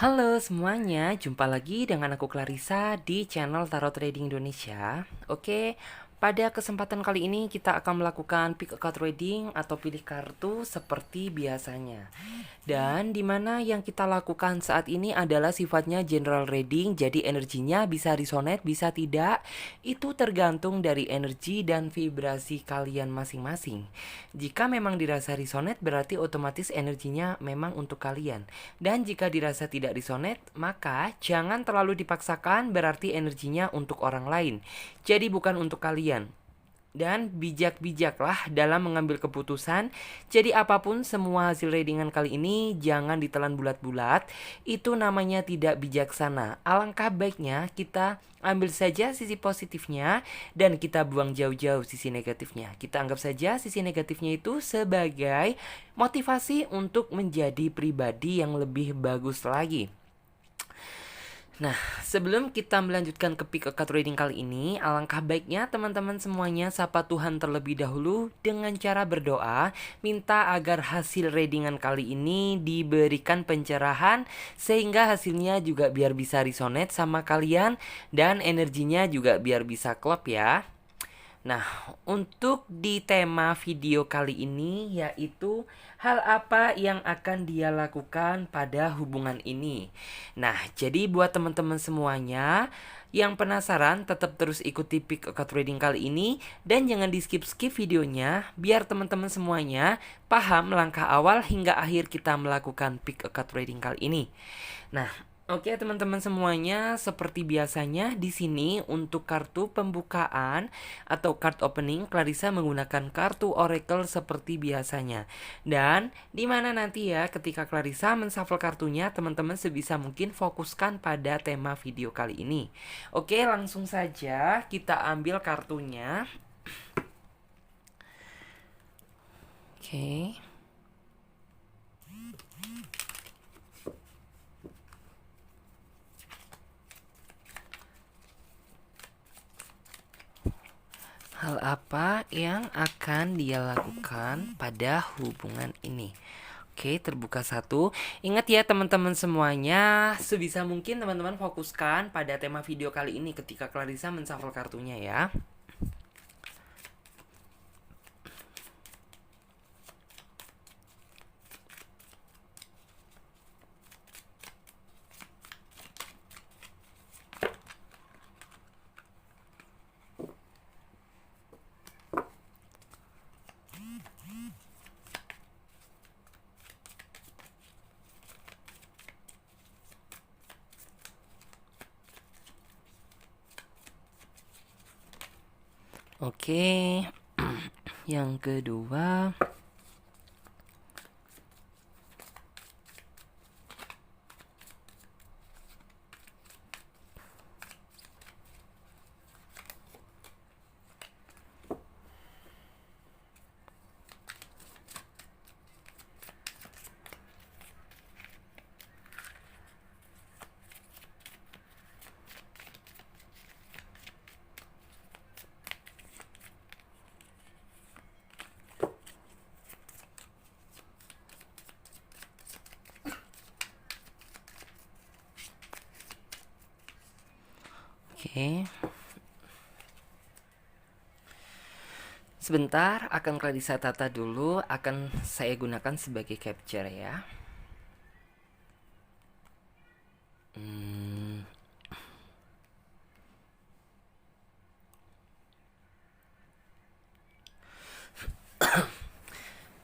Halo semuanya, jumpa lagi dengan aku Clarissa di channel Tarot Trading Indonesia. Oke, pada kesempatan kali ini kita akan melakukan pick a card reading atau pilih kartu seperti biasanya. Dan dimana yang kita lakukan saat ini adalah sifatnya general reading, jadi energinya bisa resonate, bisa tidak. Itu tergantung dari energi dan vibrasi kalian masing-masing. Jika memang dirasa resonate, berarti otomatis energinya memang untuk kalian. Dan jika dirasa tidak resonate, maka jangan terlalu dipaksakan, berarti energinya untuk orang lain. Jadi bukan untuk kalian. Dan bijak-bijaklah dalam mengambil keputusan. Jadi apapun semua hasil readingan kali ini jangan ditelan bulat-bulat. Itu namanya tidak bijaksana. Alangkah baiknya kita ambil saja sisi positifnya dan kita buang jauh-jauh sisi negatifnya. Kita anggap saja sisi negatifnya itu sebagai motivasi untuk menjadi pribadi yang lebih bagus lagi. Nah, sebelum kita melanjutkan ke pick a card reading kali ini, alangkah baiknya teman-teman semuanya sapa Tuhan terlebih dahulu dengan cara berdoa, minta agar hasil readingan kali ini diberikan pencerahan sehingga hasilnya juga biar bisa resonate sama kalian dan energinya juga biar bisa klop ya. Nah, untuk di tema video kali ini yaitu hal apa yang akan dia lakukan pada hubungan ini. Nah, jadi buat teman-teman semuanya yang penasaran tetap terus ikuti pick a card reading kali ini dan jangan di skip-skip videonya biar teman-teman semuanya paham langkah awal hingga akhir kita melakukan pick a card reading kali ini. Nah, oke teman-teman semuanya, seperti biasanya di sini untuk kartu pembukaan atau card opening, Clarissa menggunakan kartu oracle seperti biasanya. Dan di mana nanti ya ketika Clarissa menshuffle kartunya, teman-teman sebisa mungkin fokuskan pada tema video kali ini. Oke, langsung saja kita ambil kartunya. Oke. Hal apa yang akan dia lakukan pada hubungan ini? Oke, terbuka satu. Ingat ya teman-teman semuanya, sebisa mungkin teman-teman fokuskan pada tema video kali ini ketika Clarissa menshuffle kartunya ya. Oke, yang kedua. Oke. Sebentar, akan Clarissa tata dulu, akan saya gunakan sebagai capture ya.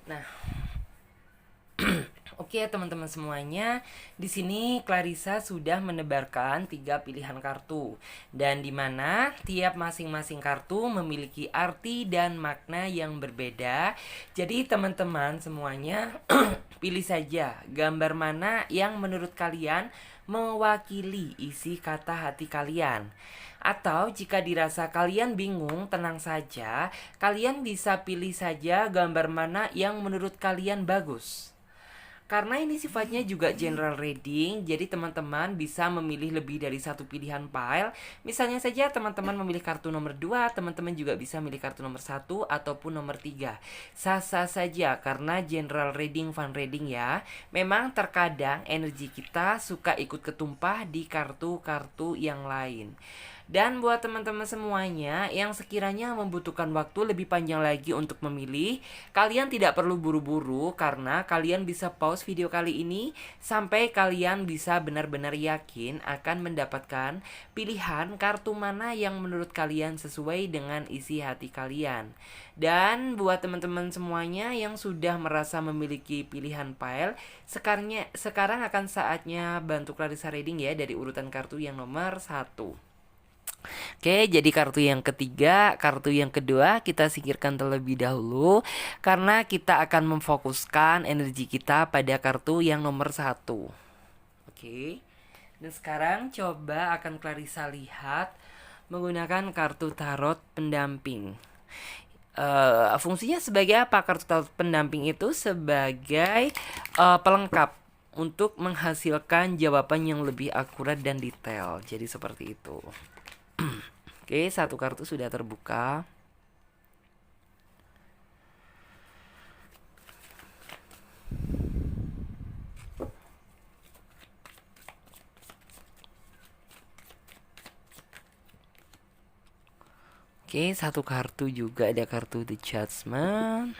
Nah, oke teman-teman semuanya, di sini Clarissa sudah menebarkan 3 pilihan kartu dan di mana tiap masing-masing kartu memiliki arti dan makna yang berbeda. Jadi teman-teman semuanya pilih saja gambar mana yang menurut kalian mewakili isi kata hati kalian. Atau jika dirasa kalian bingung, tenang saja, kalian bisa pilih saja gambar mana yang menurut kalian bagus. Karena ini sifatnya juga general reading, jadi teman-teman bisa memilih lebih dari satu pilihan pile. Misalnya saja teman-teman memilih kartu nomor 2, teman-teman juga bisa memilih kartu nomor 1 ataupun nomor 3. Sah-sah saja karena general reading, fun reading ya. Memang terkadang energi kita suka ikut ketumpah di kartu-kartu yang lain. Dan buat teman-teman semuanya yang sekiranya membutuhkan waktu lebih panjang lagi untuk memilih, kalian tidak perlu buru-buru karena kalian bisa pause video kali ini sampai kalian bisa benar-benar yakin akan mendapatkan pilihan kartu mana yang menurut kalian sesuai dengan isi hati kalian. Dan buat teman-teman semuanya yang sudah merasa memiliki pilihan pile, sekarang akan saatnya bantu Clarissa reading ya dari urutan kartu yang nomor 1. Oke, jadi kartu yang ketiga, kartu yang kedua kita singkirkan terlebih dahulu karena kita akan memfokuskan energi kita pada kartu yang nomor 1. Oke, dan sekarang coba akan Clarissa lihat menggunakan kartu tarot pendamping. Fungsinya sebagai apa kartu tarot pendamping itu? Sebagai pelengkap untuk menghasilkan jawaban yang lebih akurat dan detail. Jadi seperti itu. Oke, satu kartu sudah terbuka. Oke, satu kartu juga ada kartu The Judgment.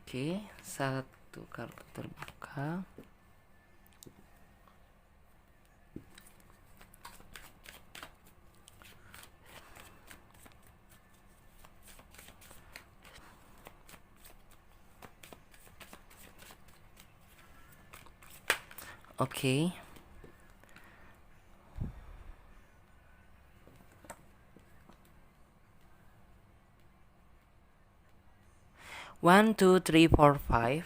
Oke, satu kartu terbuka. Oke. One, two, three, four, five.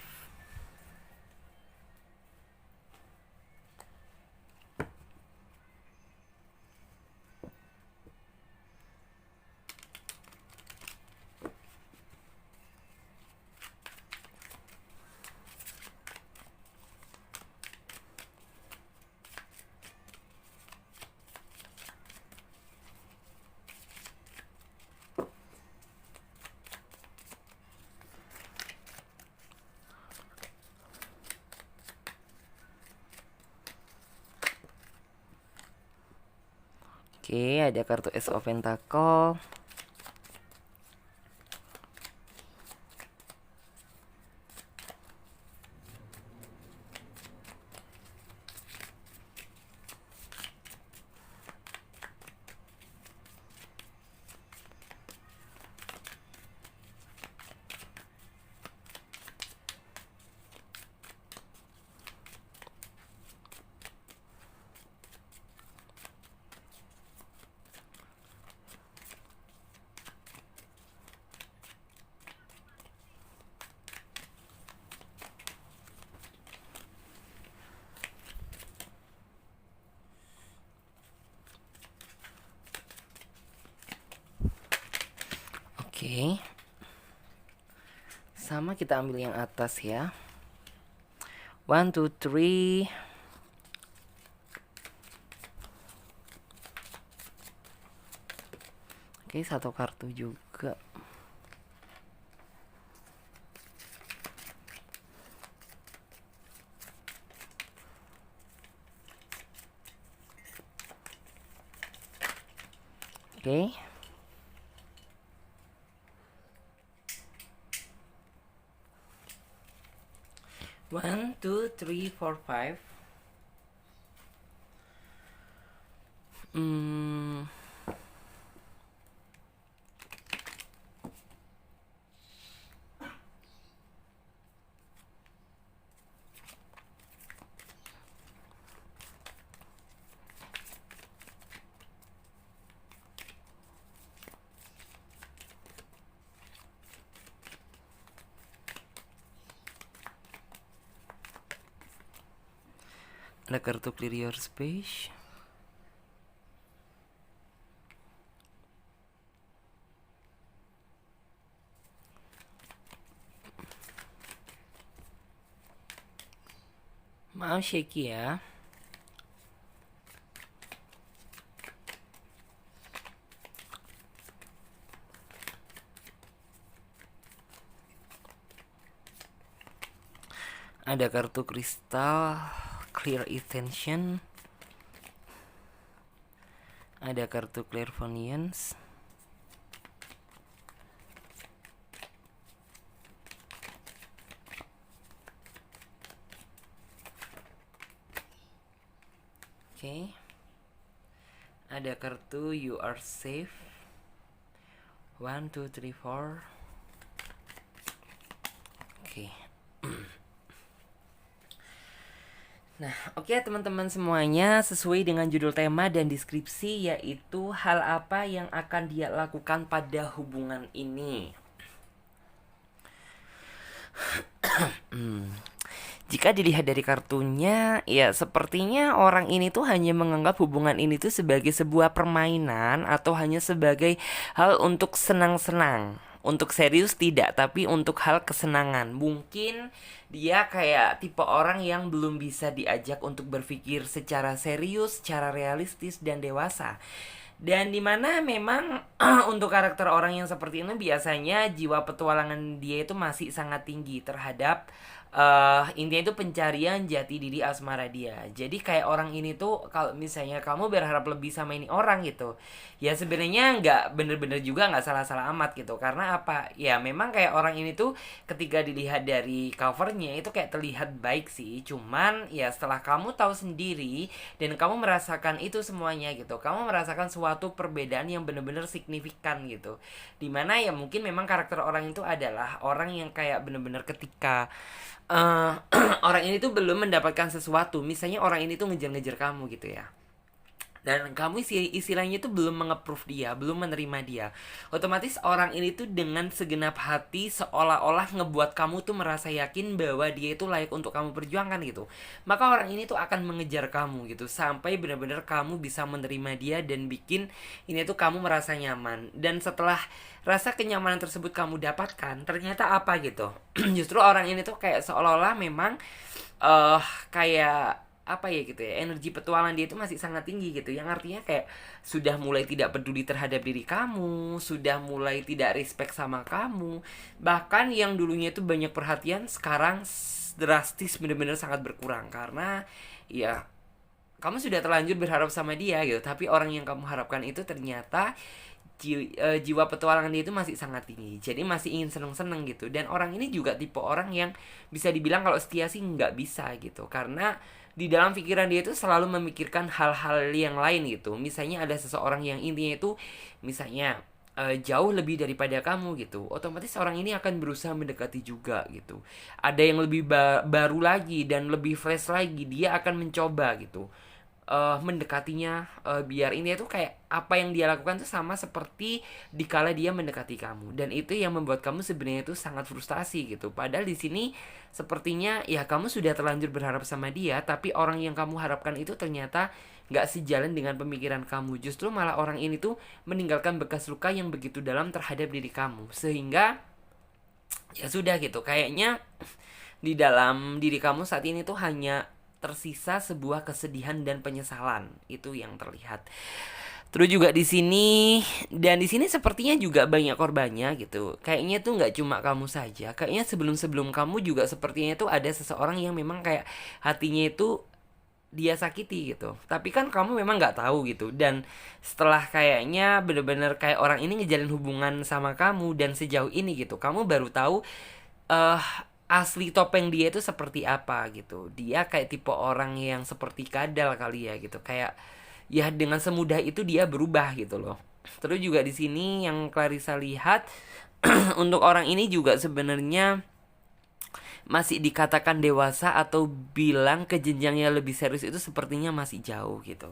Oke, ada kartu Ace of Pentacle. Oke. Sama kita ambil yang atas ya. One, two, three. Oke, satu kartu juga. Oke. One, two, three, four, five. Ada kartu Clear Your Space. Maaf shaky ya. Ada kartu kristal Clear Intention, ada kartu Clairvoyance, oke. Ada kartu You Are Safe, 1, 2, 3, 4. Oke. Nah, oke teman-teman semuanya, sesuai dengan judul tema dan deskripsi, yaitu hal apa yang akan dia lakukan pada hubungan ini. Jika dilihat dari kartunya, ya sepertinya orang ini tuh hanya menganggap hubungan ini tuh sebagai sebuah permainan atau hanya sebagai hal untuk senang-senang. Untuk serius tidak, tapi untuk hal kesenangan. Mungkin dia kayak tipe orang yang belum bisa diajak untuk berpikir secara serius, secara realistis dan dewasa. Dan dimana memang untuk karakter orang yang seperti ini biasanya jiwa petualangan dia itu masih sangat tinggi terhadap intinya itu pencarian jati diri asmara dia. Jadi kayak orang ini tuh kalau misalnya kamu berharap lebih sama ini orang gitu, ya sebenarnya nggak bener-bener juga nggak salah-salah amat gitu. Karena apa? Ya memang kayak orang ini tuh ketika dilihat dari covernya itu kayak terlihat baik sih. Cuman ya setelah kamu tahu sendiri dan kamu merasakan itu semuanya gitu, kamu merasakan suatu perbedaan yang bener-bener signifikan gitu. Dimana ya mungkin memang karakter orang itu adalah orang yang kayak bener-bener ketika orang ini tuh belum mendapatkan sesuatu, misalnya orang ini tuh ngejar-ngejar kamu gitu ya, dan kamu istilahnya tuh belum menge-approve dia, belum menerima dia, otomatis orang ini tuh dengan segenap hati seolah-olah ngebuat kamu tuh merasa yakin bahwa dia itu layak untuk kamu perjuangkan gitu. Maka orang ini tuh akan mengejar kamu gitu sampai benar-benar kamu bisa menerima dia dan bikin ini tuh kamu merasa nyaman. Dan setelah rasa kenyamanan tersebut kamu dapatkan, ternyata apa gitu? Justru orang ini tuh kayak seolah-olah memang kayak apa ya gitu ya, energi petualangan dia itu masih sangat tinggi gitu, yang artinya kayak sudah mulai tidak peduli terhadap diri kamu, sudah mulai tidak respect sama kamu, bahkan yang dulunya itu banyak perhatian sekarang drastis bener-bener sangat berkurang karena ya kamu sudah terlanjur berharap sama dia gitu, tapi orang yang kamu harapkan itu ternyata jiwa petualangan dia itu masih sangat tinggi, jadi masih ingin seneng-seneng gitu. Dan orang ini juga tipe orang yang bisa dibilang kalau setia sih nggak bisa gitu, karena di dalam pikiran dia itu selalu memikirkan hal-hal yang lain gitu. Misalnya ada seseorang yang intinya itu misalnya jauh lebih daripada kamu gitu, otomatis orang ini akan berusaha mendekati juga gitu. Ada yang lebih baru lagi dan lebih fresh lagi, dia akan mencoba gitu mendekatinya, biar ini tuh kayak apa yang dia lakukan tuh sama seperti dikala dia mendekati kamu, dan itu yang membuat kamu sebenarnya tuh sangat frustasi gitu. Padahal di sini sepertinya ya kamu sudah terlanjur berharap sama dia, tapi orang yang kamu harapkan itu ternyata nggak sejalan dengan pemikiran kamu. Justru malah orang ini tuh meninggalkan bekas luka yang begitu dalam terhadap diri kamu, sehingga ya sudah gitu, kayaknya di dalam diri kamu saat ini tuh hanya tersisa sebuah kesedihan dan penyesalan, itu yang terlihat. Terus juga di sini, dan di sini sepertinya juga banyak korbannya gitu. Kayaknya tuh nggak cuma kamu saja. Kayaknya sebelum-sebelum kamu juga sepertinya tuh ada seseorang yang memang kayak hatinya itu dia sakiti gitu. Tapi kan kamu memang nggak tahu gitu. Dan setelah kayaknya bener-bener kayak orang ini ngejalin hubungan sama kamu dan sejauh ini gitu, kamu baru tahu eh asli topeng dia itu seperti apa gitu. Dia kayak tipe orang yang seperti kadal kali ya gitu. Kayak ya dengan semudah itu dia berubah gitu loh. Terus juga di sini yang Clarissa lihat untuk orang ini juga sebenarnya masih dikatakan dewasa atau bilang ke jenjang yang lebih serius itu sepertinya masih jauh gitu.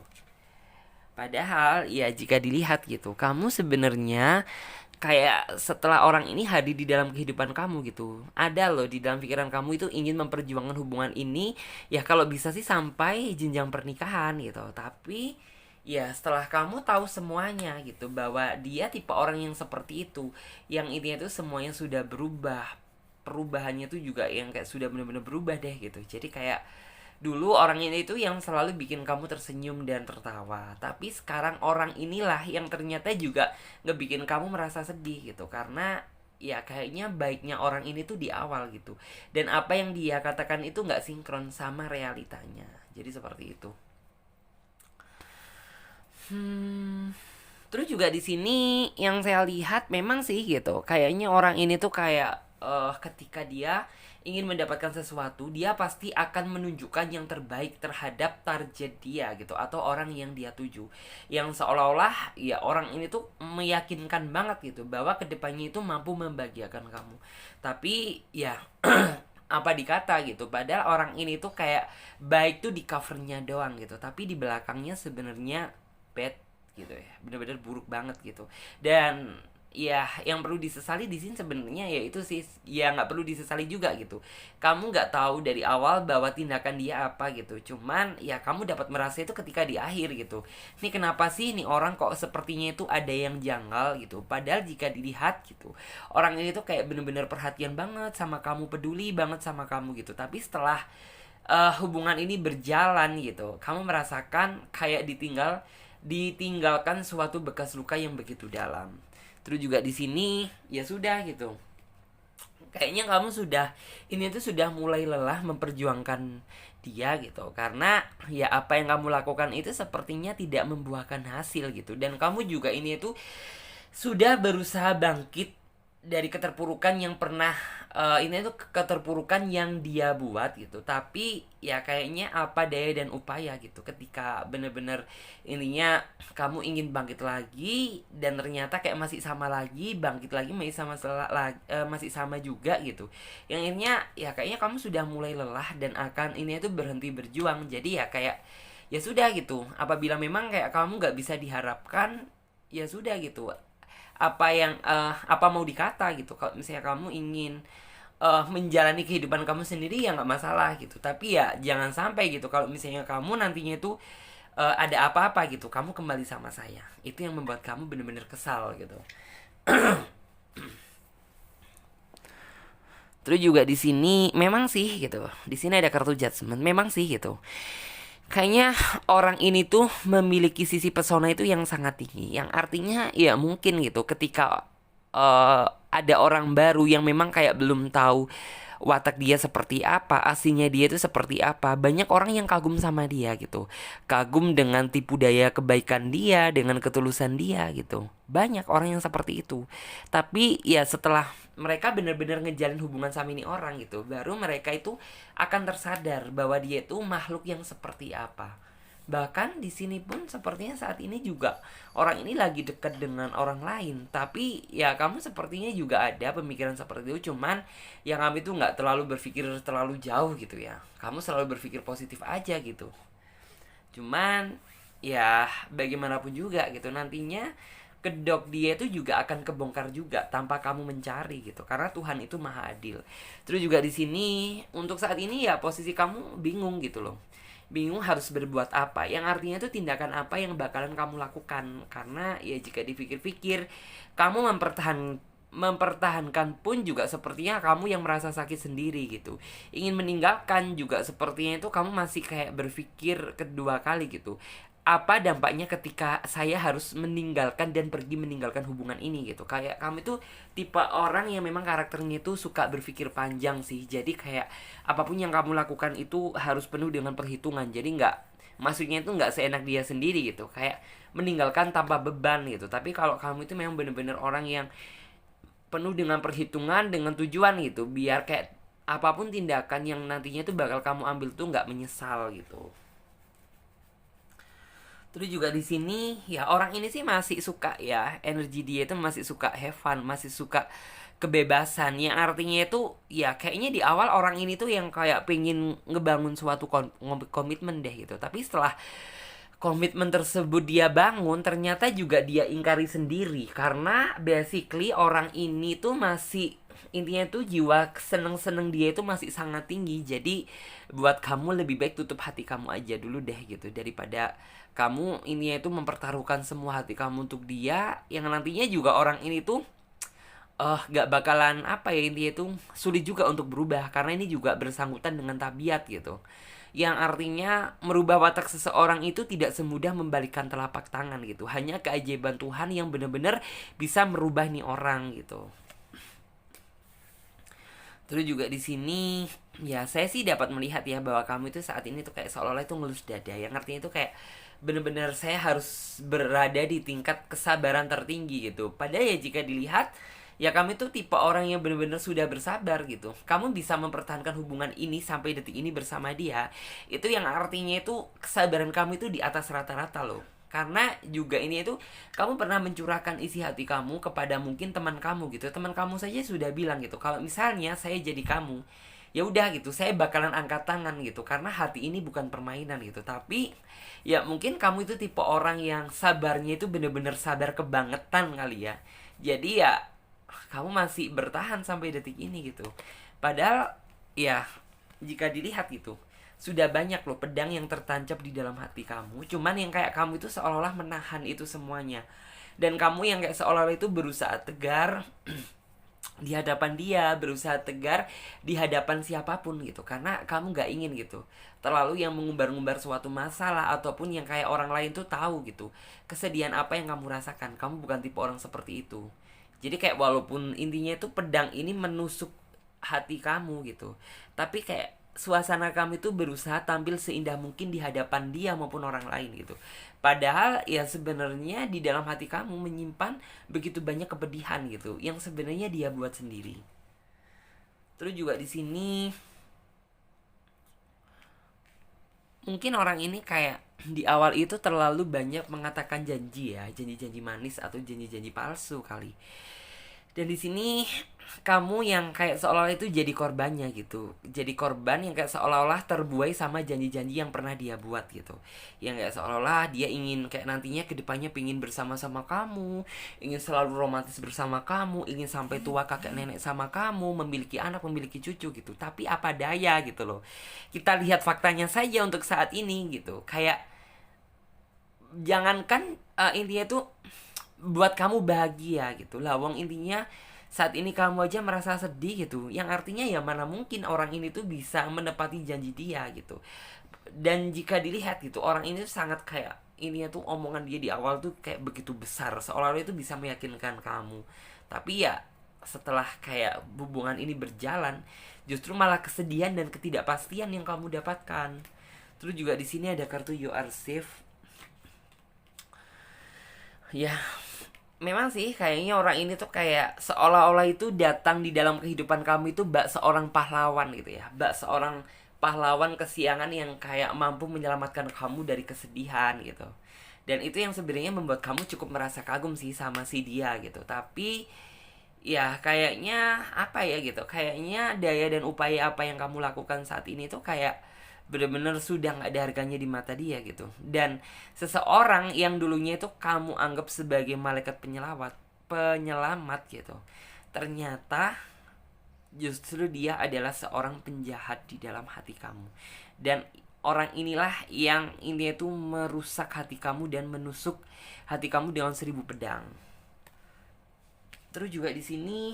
Padahal ya jika dilihat gitu, kamu sebenarnya kayak setelah orang ini hadir di dalam kehidupan kamu gitu, ada loh di dalam pikiran kamu itu ingin memperjuangkan hubungan ini, ya kalau bisa sih sampai jenjang pernikahan gitu. Tapi ya setelah kamu tahu semuanya gitu bahwa dia tipe orang yang seperti itu, yang intinya itu semuanya sudah berubah, perubahannya tuh juga yang kayak sudah benar-benar berubah deh gitu. Jadi kayak Dulu orang ini tuh yang selalu bikin kamu tersenyum dan tertawa, tapi sekarang orang inilah yang ternyata juga ngebikin kamu merasa sedih gitu. Karena ya kayaknya baiknya orang ini tuh di awal gitu, dan apa yang dia katakan itu nggak sinkron sama realitanya. Jadi seperti itu. Hmm, Terus juga di sini yang saya lihat memang sih gitu. Kayaknya orang ini tuh kayak ketika dia ingin mendapatkan sesuatu, dia pasti akan menunjukkan yang terbaik terhadap target dia gitu, atau orang yang dia tuju. Yang seolah-olah ya orang ini tuh meyakinkan banget gitu bahwa kedepannya itu mampu membahagiakan kamu. Tapi ya apa dikata gitu, padahal orang ini tuh kayak baik tuh di covernya doang gitu, tapi di belakangnya sebenarnya bad gitu ya, bener-bener buruk banget gitu. Dan ya yang perlu disesali di sini sebenarnya ya itu sih, ya nggak perlu disesali juga gitu. Kamu nggak tahu dari awal bahwa tindakan dia apa gitu, cuman ya kamu dapat merasa itu ketika di akhir gitu. Ini kenapa sih nih orang kok sepertinya itu ada yang janggal gitu, padahal jika dilihat gitu, orang ini tuh kayak bener-bener perhatian banget sama kamu, peduli banget sama kamu gitu. Tapi setelah hubungan ini berjalan gitu, kamu merasakan kayak ditinggalkan suatu bekas luka yang begitu dalam. Terus juga di sini ya sudah gitu. Kayaknya kamu sudah mulai lelah memperjuangkan dia gitu. Karena ya apa yang kamu lakukan itu sepertinya tidak membuahkan hasil gitu. Dan kamu juga ini itu sudah berusaha bangkit dari keterpurukan yang pernah ini tuh keterpurukan yang dia buat gitu. Tapi ya kayaknya apa daya dan upaya gitu, ketika bener-bener ininya kamu ingin bangkit lagi dan ternyata kayak masih sama lagi, bangkit lagi masih masih sama juga gitu. Yang ininya ya kayaknya kamu sudah mulai lelah dan akan ini tuh berhenti berjuang. Jadi ya kayak ya sudah gitu, apabila memang kayak kamu nggak bisa diharapkan, ya sudah gitu. Apa mau dikata gitu, kalau misalnya kamu ingin menjalani kehidupan kamu sendiri ya nggak masalah gitu. Tapi ya jangan sampai gitu kalau misalnya kamu nantinya itu ada apa-apa gitu, kamu kembali sama saya, itu yang membuat kamu bener-bener kesal gitu. Terus juga di sini memang sih gitu, di sini ada kartu judgment memang sih gitu. Kayaknya orang ini tuh memiliki sisi pesona itu yang sangat tinggi, yang artinya ya mungkin gitu ketika ada orang baru yang memang kayak belum tahu watak dia seperti apa, aslinya dia itu seperti apa, banyak orang yang kagum sama dia gitu. Kagum dengan tipu daya kebaikan dia, dengan ketulusan dia gitu. Banyak orang yang seperti itu. Tapi ya setelah mereka benar-benar ngejalin hubungan sama ini orang gitu, baru mereka itu akan tersadar bahwa dia itu makhluk yang seperti apa. Bahkan di sini pun sepertinya saat ini juga orang ini lagi dekat dengan orang lain. Tapi ya kamu sepertinya juga ada pemikiran seperti itu. Cuman yang kamu itu nggak terlalu berpikir terlalu jauh gitu ya. Kamu selalu berpikir positif aja gitu. Cuman ya bagaimanapun juga gitu, nantinya kedok dia itu juga akan kebongkar juga tanpa kamu mencari gitu, karena Tuhan itu maha adil. Terus juga di sini untuk saat ini ya posisi kamu bingung gitu loh, bingung harus berbuat apa, yang artinya itu tindakan apa yang bakalan kamu lakukan. Karena ya jika dipikir-pikir, kamu mempertahankan pun juga sepertinya kamu yang merasa sakit sendiri gitu. Ingin meninggalkan juga sepertinya itu kamu masih kayak berpikir kedua kali gitu, apa dampaknya ketika saya harus meninggalkan dan pergi meninggalkan hubungan ini gitu. Kayak kamu itu tipe orang yang memang karakternya itu suka berpikir panjang sih. Jadi kayak apapun yang kamu lakukan itu harus penuh dengan perhitungan. Jadi nggak, maksudnya itu nggak seenak dia sendiri gitu, kayak meninggalkan tanpa beban gitu. Tapi kalau kamu itu memang bener-bener orang yang penuh dengan perhitungan, dengan tujuan gitu, biar kayak apapun tindakan yang nantinya itu bakal kamu ambil tuh nggak menyesal gitu. Terus juga di sini ya orang ini sih masih suka ya, energi dia itu masih suka have fun, masih suka kebebasan. Yang artinya itu ya kayaknya di awal orang ini tuh yang kayak pengen ngebangun suatu komitmen deh gitu. Tapi setelah komitmen tersebut dia bangun, ternyata juga dia ingkari sendiri. Karena basically orang ini tuh masih, intinya tuh jiwa seneng-seneng dia itu masih sangat tinggi. Jadi buat kamu lebih baik tutup hati kamu aja dulu deh gitu, daripada kamu ini itu mempertaruhkan semua hati kamu untuk dia, yang nantinya juga orang ini tuh gak bakalan apa ya, intinya itu sulit juga untuk berubah, karena ini juga bersangkutan dengan tabiat gitu. Yang artinya merubah watak seseorang itu tidak semudah membalikkan telapak tangan gitu. Hanya keajaiban Tuhan yang benar-benar bisa merubah nih orang gitu. Terus juga di sini ya saya sih dapat melihat ya bahwa kamu itu saat ini tuh kayak seolah-olah itu ngelus dada. Yang artinya itu kayak bener-bener saya harus berada di tingkat kesabaran tertinggi gitu. Padahal ya jika dilihat ya kamu itu tipe orang yang bener-bener sudah bersabar gitu. Kamu bisa mempertahankan hubungan ini sampai detik ini bersama dia. Itu yang artinya itu kesabaran kamu itu di atas rata-rata loh. Karena juga ini itu kamu pernah mencurahkan isi hati kamu kepada mungkin teman kamu gitu. Teman kamu saja sudah bilang gitu, kalau misalnya saya jadi kamu, ya udah gitu, saya bakalan angkat tangan gitu. Karena hati ini bukan permainan gitu. Tapi ya mungkin kamu itu tipe orang yang sabarnya itu bener-bener sabar kebangetan kali ya. Jadi ya kamu masih bertahan sampai detik ini gitu. Padahal ya jika dilihat gitu, sudah banyak loh pedang yang tertancap di dalam hati kamu. Cuman yang kayak kamu itu seolah-olah menahan itu semuanya. Dan kamu yang kayak seolah-olah itu berusaha tegar di hadapan dia, berusaha tegar di hadapan siapapun gitu. Karena kamu gak ingin gitu terlalu yang mengumbar-ngumbar suatu masalah, ataupun yang kayak orang lain tuh tahu gitu kesedihan apa yang kamu rasakan. Kamu bukan tipe orang seperti itu. Jadi kayak walaupun intinya itu pedang ini menusuk hati kamu gitu, tapi kayak suasana kamu itu berusaha tampil seindah mungkin di hadapan dia maupun orang lain gitu. Padahal ya sebenarnya di dalam hati kamu menyimpan begitu banyak kepedihan gitu yang sebenarnya dia buat sendiri. Terus juga di sini mungkin orang ini kayak di awal itu terlalu banyak mengatakan janji ya, janji-janji manis atau janji-janji palsu kali. Dan di sini kamu yang kayak seolah-olah itu jadi korbannya gitu. Jadi korban yang kayak seolah-olah terbuai sama janji-janji yang pernah dia buat gitu. Yang kayak seolah-olah dia ingin kayak nantinya kedepannya pingin bersama-sama kamu, ingin selalu romantis bersama kamu, ingin sampai tua kakek nenek sama kamu, memiliki anak, memiliki cucu gitu. Tapi apa daya gitu loh. Kita lihat faktanya saja untuk saat ini gitu. Kayak jangankan intinya tuh buat kamu bahagia gitu lah, wong intinya saat ini kamu aja merasa sedih gitu, yang artinya ya mana mungkin orang ini tuh bisa menepati janji dia gitu. Dan jika dilihat gitu, orang ini tuh sangat kayak ini tuh omongan dia di awal tuh kayak begitu besar, seolah-olah itu bisa meyakinkan kamu. Tapi ya setelah kayak hubungan ini berjalan, justru malah kesedihan dan ketidakpastian yang kamu dapatkan. Terus juga di sini ada kartu you are safe. Ya, memang sih kayaknya orang ini tuh kayak seolah-olah itu datang di dalam kehidupan kamu itu bak seorang pahlawan gitu ya. Bak seorang pahlawan kesiangan yang kayak mampu menyelamatkan kamu dari kesedihan gitu. Dan itu yang sebenarnya membuat kamu cukup merasa kagum sih sama si dia gitu. Tapi ya kayaknya apa ya gitu. Kayaknya daya dan upaya apa yang kamu lakukan saat ini tuh kayak bener-bener sudah nggak ada harganya di mata dia gitu. Dan seseorang yang dulunya itu kamu anggap sebagai malaikat penyelamat gitu, ternyata justru dia adalah seorang penjahat di dalam hati kamu. Dan orang inilah yang ini itu merusak hati kamu dan menusuk hati kamu dengan 1000 pedang. Terus juga di sini,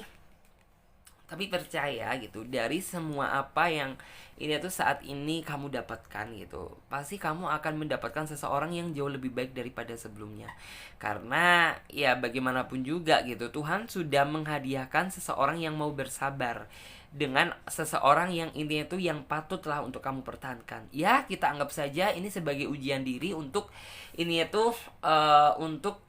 tapi percaya gitu, dari semua apa yang ini tuh saat ini kamu dapatkan gitu, pasti kamu akan mendapatkan seseorang yang jauh lebih baik daripada sebelumnya. Karena ya bagaimanapun juga gitu, Tuhan sudah menghadiahkan seseorang yang mau bersabar dengan seseorang yang intinya tuh yang patutlah untuk kamu pertahankan. Ya kita anggap saja ini sebagai ujian diri untuk ini tuh untuk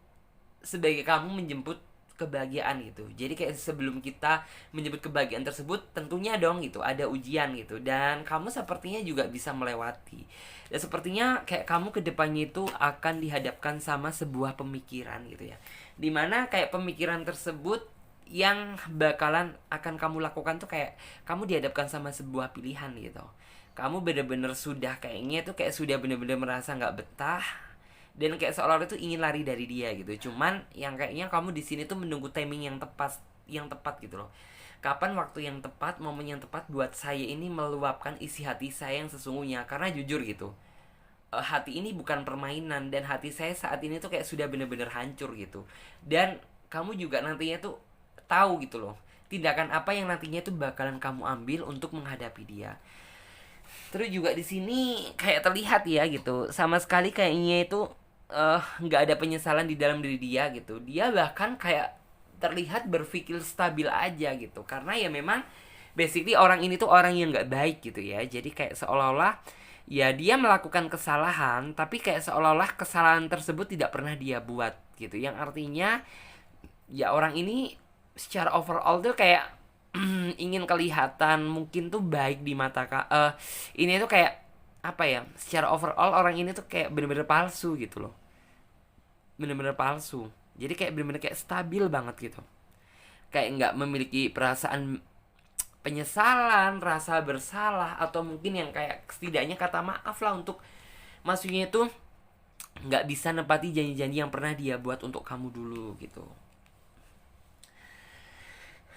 sebagai kamu menjemput kebahagiaan gitu. Jadi kayak sebelum kita menyebut kebahagiaan tersebut, tentunya dong gitu ada ujian gitu, dan kamu sepertinya juga bisa melewati. Dan sepertinya kayak kamu kedepannya itu akan dihadapkan sama sebuah pemikiran gitu ya, dimana kayak pemikiran tersebut yang bakalan akan kamu lakukan tuh kayak kamu dihadapkan sama sebuah pilihan gitu. Kamu bener-bener sudah kayaknya tuh kayak sudah bener-bener merasa nggak betah, dan kayak seolah-olah itu ingin lari dari dia gitu. Cuman yang kayaknya kamu di sini tuh menunggu timing yang tepat gitu loh. Kapan waktu yang tepat, momen yang tepat buat saya ini meluapkan isi hati saya yang sesungguhnya. Karena jujur gitu, hati ini bukan permainan, dan hati saya saat ini tuh kayak sudah bener-bener hancur gitu. Dan kamu juga nantinya tuh tahu gitu loh tindakan apa yang nantinya tuh bakalan kamu ambil untuk menghadapi dia. Terus juga di sini kayak terlihat ya gitu, sama sekali kayaknya itu nggak ada penyesalan di dalam diri dia gitu. Dia bahkan kayak terlihat berpikir stabil aja gitu, karena ya memang basically orang ini tuh orang yang nggak baik gitu ya. Jadi kayak seolah-olah ya dia melakukan kesalahan, tapi kayak seolah-olah kesalahan tersebut tidak pernah dia buat gitu. Yang artinya ya orang ini secara overall tuh kayak ingin kelihatan mungkin tuh baik di mata ini tuh kayak apa ya, secara overall orang ini tuh kayak bener-bener palsu gitu loh, bener-bener palsu. Jadi kayak bener-bener kayak stabil banget gitu, kayak nggak memiliki perasaan penyesalan, rasa bersalah, atau mungkin yang kayak setidaknya kata maaf lah untuk maksudnya itu nggak bisa nepati janji-janji yang pernah dia buat untuk kamu dulu gitu.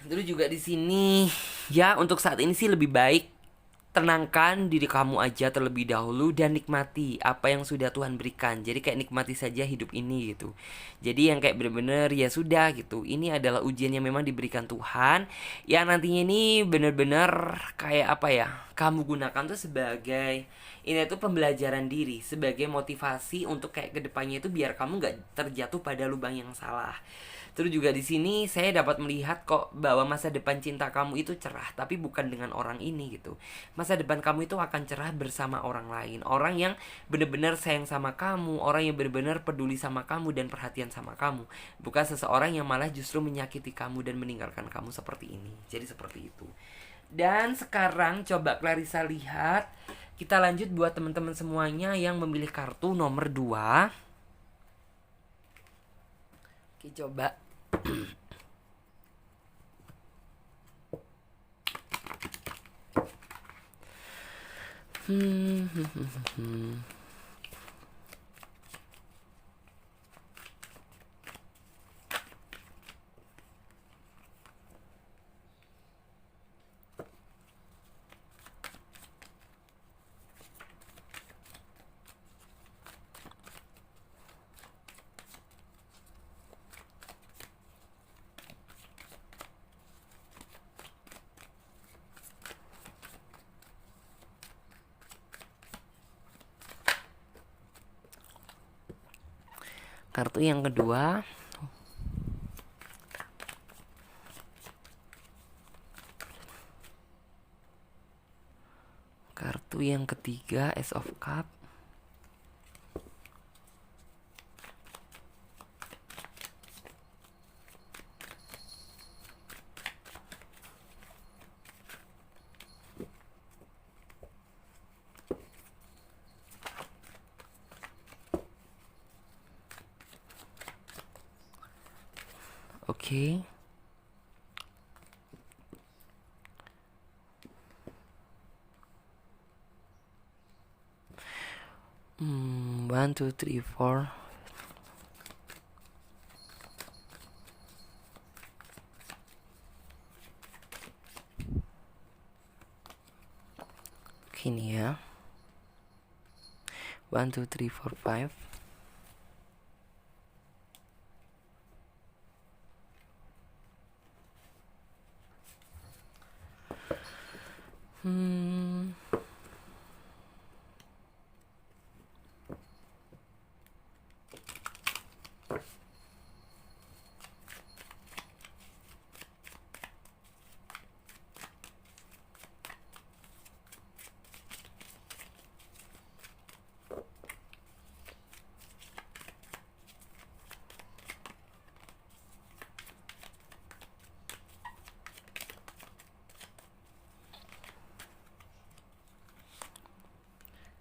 Terus juga di sini ya untuk saat ini sih lebih baik tenangkan diri kamu aja terlebih dahulu dan nikmati apa yang sudah Tuhan berikan. Jadi kayak nikmati saja hidup ini gitu. Jadi yang kayak bener-bener ya sudah gitu. Ini adalah ujian yang memang diberikan Tuhan, yang nantinya ini bener-bener kayak apa ya, kamu gunakan tuh sebagai ini tuh pembelajaran diri, sebagai motivasi untuk kayak kedepannya itu biar kamu nggak terjatuh pada lubang yang salah. Terus juga di sini saya dapat melihat kok bahwa masa depan cinta kamu itu cerah, tapi bukan dengan orang ini gitu. Masa depan kamu itu akan cerah bersama orang lain, orang yang benar-benar sayang sama kamu, orang yang benar-benar peduli sama kamu dan perhatian sama kamu, bukan seseorang yang malah justru menyakiti kamu dan meninggalkan kamu seperti ini. Jadi seperti itu. Dan sekarang coba Clarissa lihat, kita lanjut buat teman-teman semuanya yang memilih kartu nomor 2. Oke, coba. Kartu yang kedua, kartu yang ketiga, Ace of Cup. Oke. One, two, three, four. Gini ya. 1, 2, 3, 4, 5.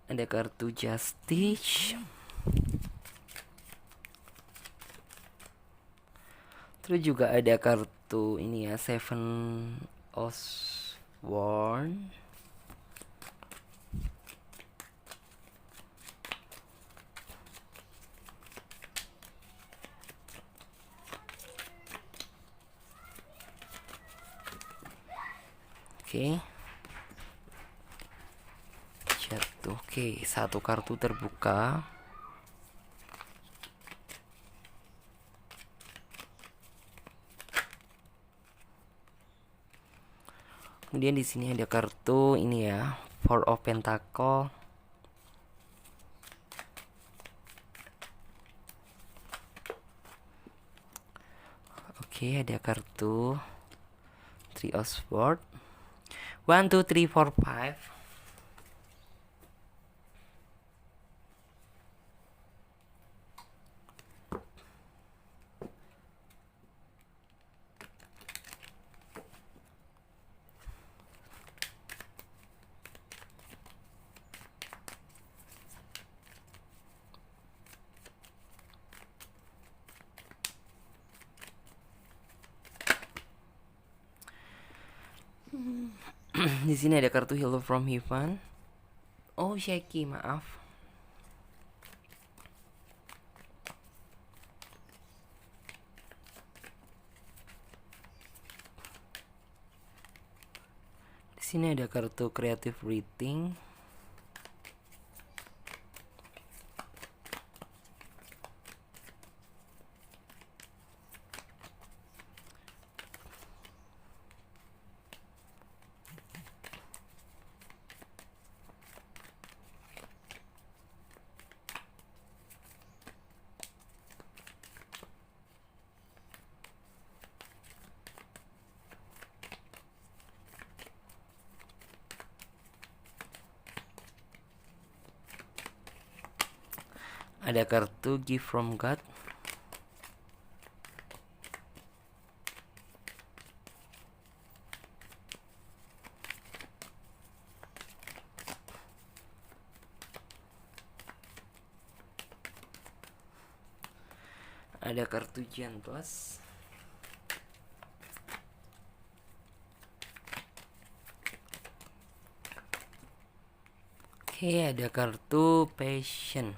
Ada kartu Justice. Terus juga ada kartu ini ya, Seven of Swords. Oke. Jatuh. Oke, satu kartu terbuka. Kemudian di sini ada kartu ini ya, Four of Pentacle. Oke, ada kartu Three of Swords. 1, 2, 3, 4, 5. Di sini ada kartu Hello from Heaven. Oh, shaky, maaf. Di sini ada kartu Creative Reading. Ada kartu Gift from God. Ada kartu Gentlest. Oke, ada kartu Passion.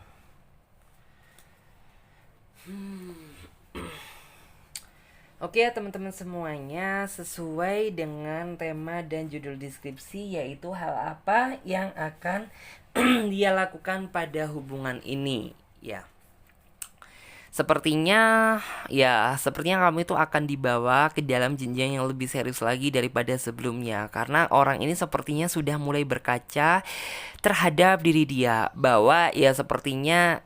Oke ya teman-teman semuanya, sesuai dengan tema dan judul deskripsi, yaitu hal apa yang akan dia lakukan pada hubungan ini. Ya, sepertinya kamu itu akan dibawa ke dalam jenjang yang lebih serius lagi daripada sebelumnya. Karena orang ini sepertinya sudah mulai berkaca terhadap diri dia, bahwa ya sepertinya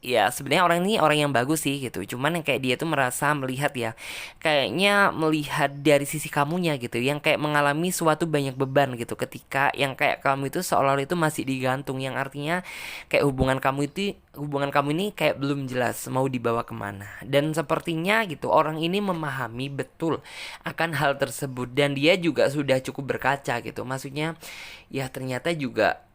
ya sebenarnya orang ini orang yang bagus sih gitu, cuman yang kayak dia tuh merasa melihat ya, kayaknya melihat dari sisi kamunya gitu, yang kayak mengalami suatu banyak beban gitu, ketika yang kayak kamu itu seolah-olah itu masih digantung, yang artinya kayak hubungan kamu ini kayak belum jelas mau dibawa kemana. Dan sepertinya gitu orang ini memahami betul akan hal tersebut, dan dia juga sudah cukup berkaca gitu, maksudnya ya ternyata juga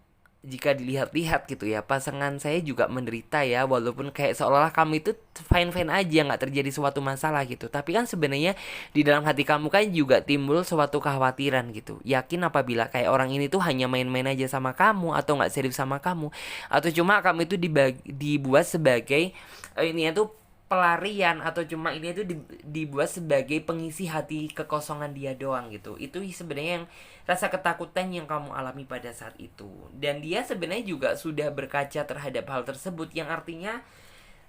jika dilihat-lihat gitu ya, pasangan saya juga menderita ya, walaupun kayak seolah-olah kamu itu fine-fine aja, nggak terjadi suatu masalah gitu, tapi kan sebenarnya di dalam hati kamu kan juga timbul suatu kekhawatiran gitu. Yakin apabila kayak orang ini tuh hanya main-main aja sama kamu, atau nggak serius sama kamu, atau cuma kamu itu dibuat sebagai ini tuh pelarian, atau cuma ini tuh dibuat sebagai pengisi hati kekosongan dia doang gitu. Itu sebenarnya yang rasa ketakutan yang kamu alami pada saat itu. Dan dia sebenarnya juga sudah berkaca terhadap hal tersebut, yang artinya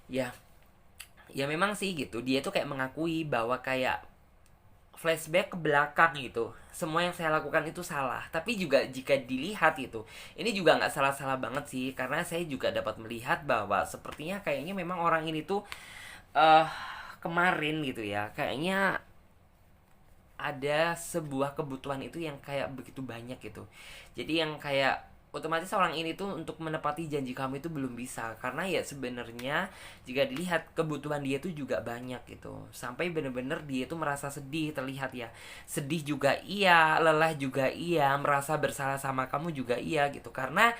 ya memang sih gitu, dia tuh kayak mengakui bahwa kayak flashback ke belakang gitu, semua yang saya lakukan itu salah. Tapi juga jika dilihat itu, ini juga nggak salah-salah banget sih, karena saya juga dapat melihat bahwa sepertinya kayaknya memang orang ini tuh kemarin gitu ya, kayaknya ada sebuah kebutuhan itu yang kayak begitu banyak gitu. Jadi yang kayak otomatis orang ini tuh untuk menepati janji kamu itu belum bisa, karena ya sebenarnya jika dilihat kebutuhan dia tuh juga banyak gitu, sampai bener-bener dia tuh merasa sedih, terlihat ya, sedih juga iya, lelah juga iya, merasa bersalah sama kamu juga iya gitu, karena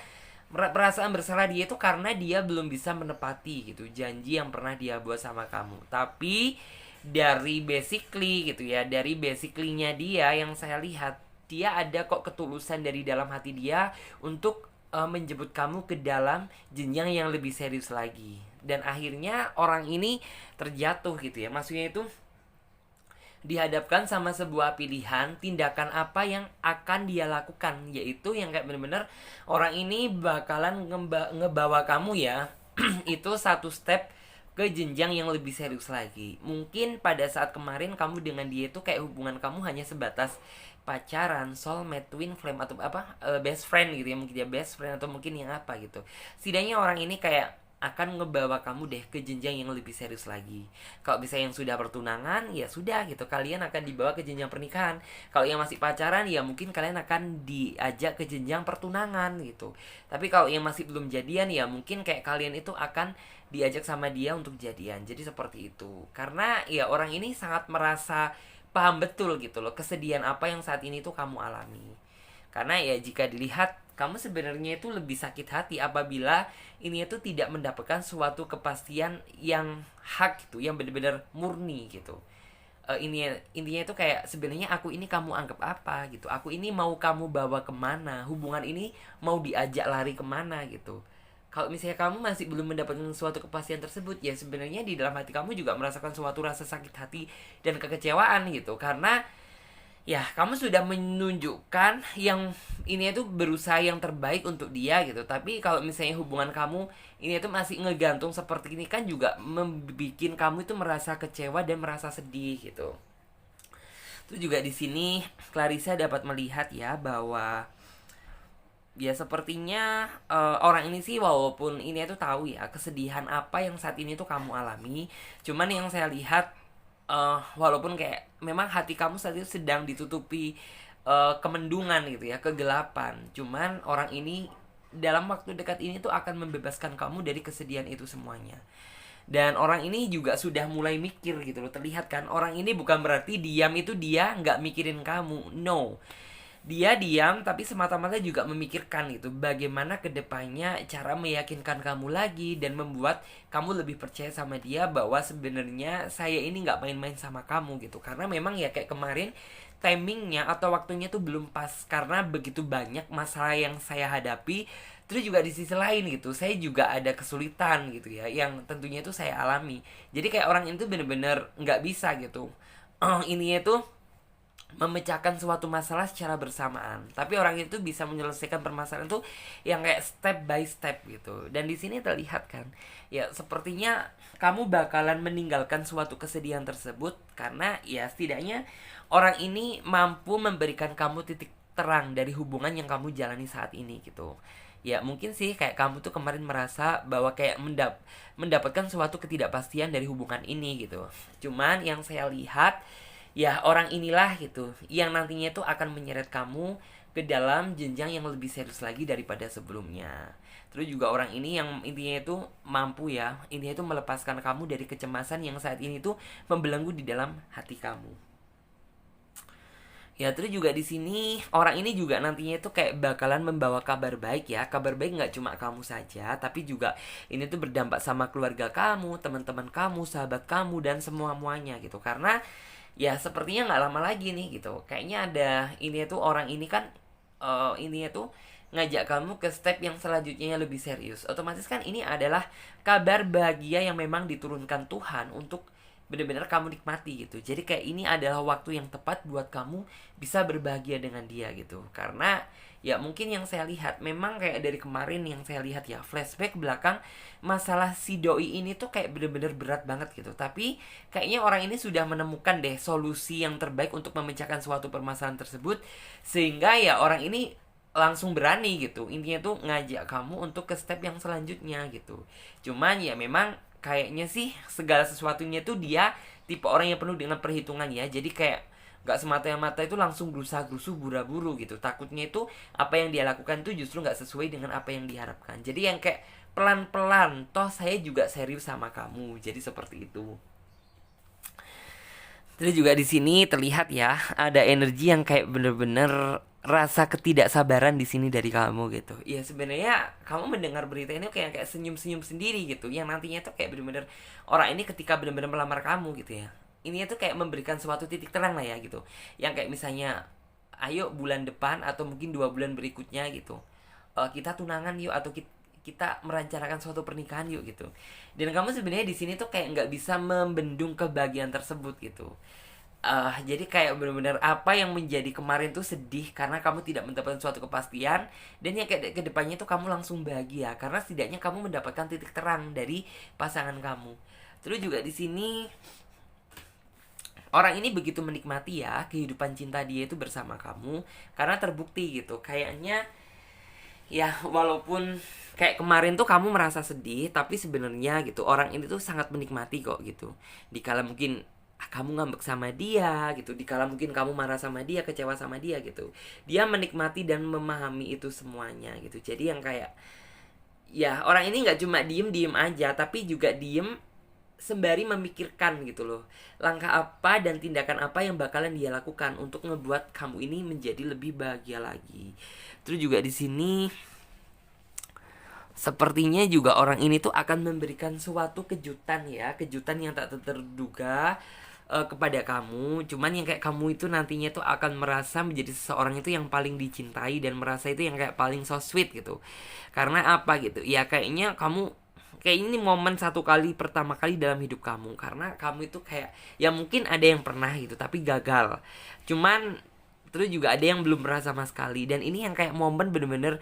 perasaan bersalah dia itu karena dia belum bisa menepati gitu janji yang pernah dia buat sama kamu. Tapi dari basically-nya dia yang saya lihat, dia ada kok ketulusan dari dalam hati dia untuk menjemput kamu ke dalam jenjang yang lebih serius lagi. Dan akhirnya orang ini terjatuh gitu ya, maksudnya itu dihadapkan sama sebuah pilihan tindakan apa yang akan dia lakukan, yaitu yang kayak bener-bener orang ini bakalan ngebawa kamu ya itu satu step ke jenjang yang lebih serius lagi. Mungkin pada saat kemarin kamu dengan dia itu kayak hubungan kamu hanya sebatas pacaran, soulmate, twin flame atau apa, best friend gitu ya, mungkin dia best friend atau mungkin yang apa gitu. Setidaknya orang ini kayak akan ngebawa kamu deh ke jenjang yang lebih serius lagi. Kalau bisa yang sudah pertunangan, ya sudah gitu, kalian akan dibawa ke jenjang pernikahan. Kalau yang masih pacaran, ya mungkin kalian akan diajak ke jenjang pertunangan gitu. Tapi kalau yang masih belum jadian, ya mungkin kayak kalian itu akan diajak sama dia untuk jadian. Jadi seperti itu. Karena ya orang ini sangat merasa paham betul gitu loh kesedihan apa yang saat ini tuh kamu alami. Karena ya jika dilihat, kamu sebenarnya itu lebih sakit hati apabila ini itu tidak mendapatkan suatu kepastian yang hak gitu, yang benar-benar murni gitu. Ini intinya itu kayak sebenarnya aku ini kamu anggap apa gitu, aku ini mau kamu bawa kemana, hubungan ini mau diajak lari kemana gitu. Kalau misalnya kamu masih belum mendapatkan suatu kepastian tersebut, ya sebenarnya di dalam hati kamu juga merasakan suatu rasa sakit hati dan kekecewaan gitu. Karena ya kamu sudah menunjukkan yang ini itu berusaha yang terbaik untuk dia gitu, tapi kalau misalnya hubungan kamu ini itu masih ngegantung seperti ini kan juga membuat kamu itu merasa kecewa dan merasa sedih gitu. Itu juga di sini Clarissa dapat melihat ya bahwa ya sepertinya orang ini sih walaupun ini tuh tahu ya kesedihan apa yang saat ini tuh kamu alami, cuman yang saya lihat walaupun kayak memang hati kamu saat itu sedang ditutupi kemendungan gitu ya, kegelapan, cuman orang ini dalam waktu dekat ini tuh akan membebaskan kamu dari kesedihan itu semuanya. Dan orang ini juga sudah mulai mikir gitu loh, terlihat kan orang ini bukan berarti diam itu dia nggak mikirin kamu, no, dia diam tapi semata-mata juga memikirkan gitu bagaimana kedepannya cara meyakinkan kamu lagi dan membuat kamu lebih percaya sama dia bahwa sebenarnya saya ini nggak main-main sama kamu gitu. Karena memang ya kayak kemarin timingnya atau waktunya tuh belum pas karena begitu banyak masalah yang saya hadapi. Terus juga di sisi lain gitu saya juga ada kesulitan gitu ya yang tentunya itu saya alami. Jadi kayak orang itu bener-bener nggak bisa gitu ini itu memecahkan suatu masalah secara bersamaan, tapi orang itu bisa menyelesaikan permasalahan itu yang kayak step by step gitu. Dan di sini terlihat kan ya sepertinya kamu bakalan meninggalkan suatu kesedihan tersebut karena ya setidaknya orang ini mampu memberikan kamu titik terang dari hubungan yang kamu jalani saat ini gitu. Ya mungkin sih kayak kamu tuh kemarin merasa bahwa kayak mendapatkan suatu ketidakpastian dari hubungan ini gitu. Cuman yang saya lihat ya orang inilah gitu yang nantinya itu akan menyeret kamu ke dalam jenjang yang lebih serius lagi daripada sebelumnya. Terus juga orang ini yang intinya itu mampu ya, intinya itu melepaskan kamu dari kecemasan yang saat ini tuh membelenggu di dalam hati kamu. Ya terus juga di sini orang ini juga nantinya itu kayak bakalan membawa kabar baik ya. Kabar baik nggak cuma kamu saja, tapi juga ini tuh berdampak sama keluarga kamu, teman-teman kamu, sahabat kamu dan semua muanya gitu. Karena ya sepertinya nggak lama lagi nih gitu. Kayaknya ada ini tuh orang ini kan ini tuh ngajak kamu ke step yang selanjutnya yang lebih serius. Otomatis kan ini adalah kabar bahagia yang memang diturunkan Tuhan untuk benar-benar kamu nikmati gitu. Jadi kayak ini adalah waktu yang tepat buat kamu bisa berbahagia dengan dia gitu. Karena ya mungkin yang saya lihat memang kayak dari kemarin yang saya lihat ya flashback belakang masalah si doi ini tuh kayak bener-bener berat banget gitu. Tapi kayaknya orang ini sudah menemukan deh solusi yang terbaik untuk memecahkan suatu permasalahan tersebut. Sehingga ya orang ini langsung berani gitu. Intinya tuh ngajak kamu untuk ke step yang selanjutnya gitu. Cuman ya memang kayaknya sih segala sesuatunya tuh dia tipe orang yang penuh dengan perhitungan ya. Jadi kayak gak semata-mata itu langsung berusaha gerusuh buru-buru gitu. Takutnya itu apa yang dia lakukan tuh justru gak sesuai dengan apa yang diharapkan. Jadi yang kayak pelan-pelan, toh saya juga serius sama kamu. Jadi seperti itu. Terus juga di sini terlihat ya ada energi yang kayak bener-bener rasa ketidaksabaran di sini dari kamu gitu. Ya sebenarnya kamu mendengar berita ini kayak senyum-senyum sendiri gitu. Yang nantinya tuh kayak bener-bener orang ini ketika bener-bener melamar kamu gitu ya. Ini tuh kayak memberikan suatu titik terang lah ya gitu. Yang kayak misalnya ayo bulan depan atau mungkin 2 bulan berikutnya gitu. Kita tunangan yuk atau kita merencanakan suatu pernikahan yuk gitu. Dan kamu sebenarnya di sini tuh kayak nggak bisa membendung kebahagiaan tersebut gitu. Jadi kayak benar-benar apa yang menjadi kemarin tuh sedih karena kamu tidak mendapatkan suatu kepastian, dan yang kayak kedepannya tuh kamu langsung bahagia karena setidaknya kamu mendapatkan titik terang dari pasangan kamu. Terus juga di sini orang ini begitu menikmati ya kehidupan cinta dia itu bersama kamu, karena terbukti gitu. Kayaknya ya walaupun kayak kemarin tuh kamu merasa sedih, tapi sebenarnya gitu orang ini tuh sangat menikmati kok gitu. Dikala mungkin kamu ngambek sama dia gitu, dikala mungkin kamu marah sama dia, kecewa sama dia gitu, dia menikmati dan memahami itu semuanya gitu. Jadi yang kayak ya orang ini nggak cuma diem diem aja, tapi juga diem sembari memikirkan gitu loh, langkah apa dan tindakan apa yang bakalan dia lakukan untuk ngebuat kamu ini menjadi lebih bahagia lagi. Terus juga di sini sepertinya juga orang ini tuh akan memberikan suatu kejutan ya, kejutan yang tak terduga kepada kamu. Cuman yang kayak kamu itu nantinya tuh akan merasa menjadi seseorang itu yang paling dicintai, dan merasa itu yang kayak paling so sweet gitu. Karena apa gitu? Ya kayaknya kamu kayak ini momen satu kali pertama kali dalam hidup kamu, karena kamu itu kayak ya mungkin ada yang pernah gitu tapi gagal. Cuman terus juga ada yang belum pernah sama sekali, dan ini yang kayak momen bener-bener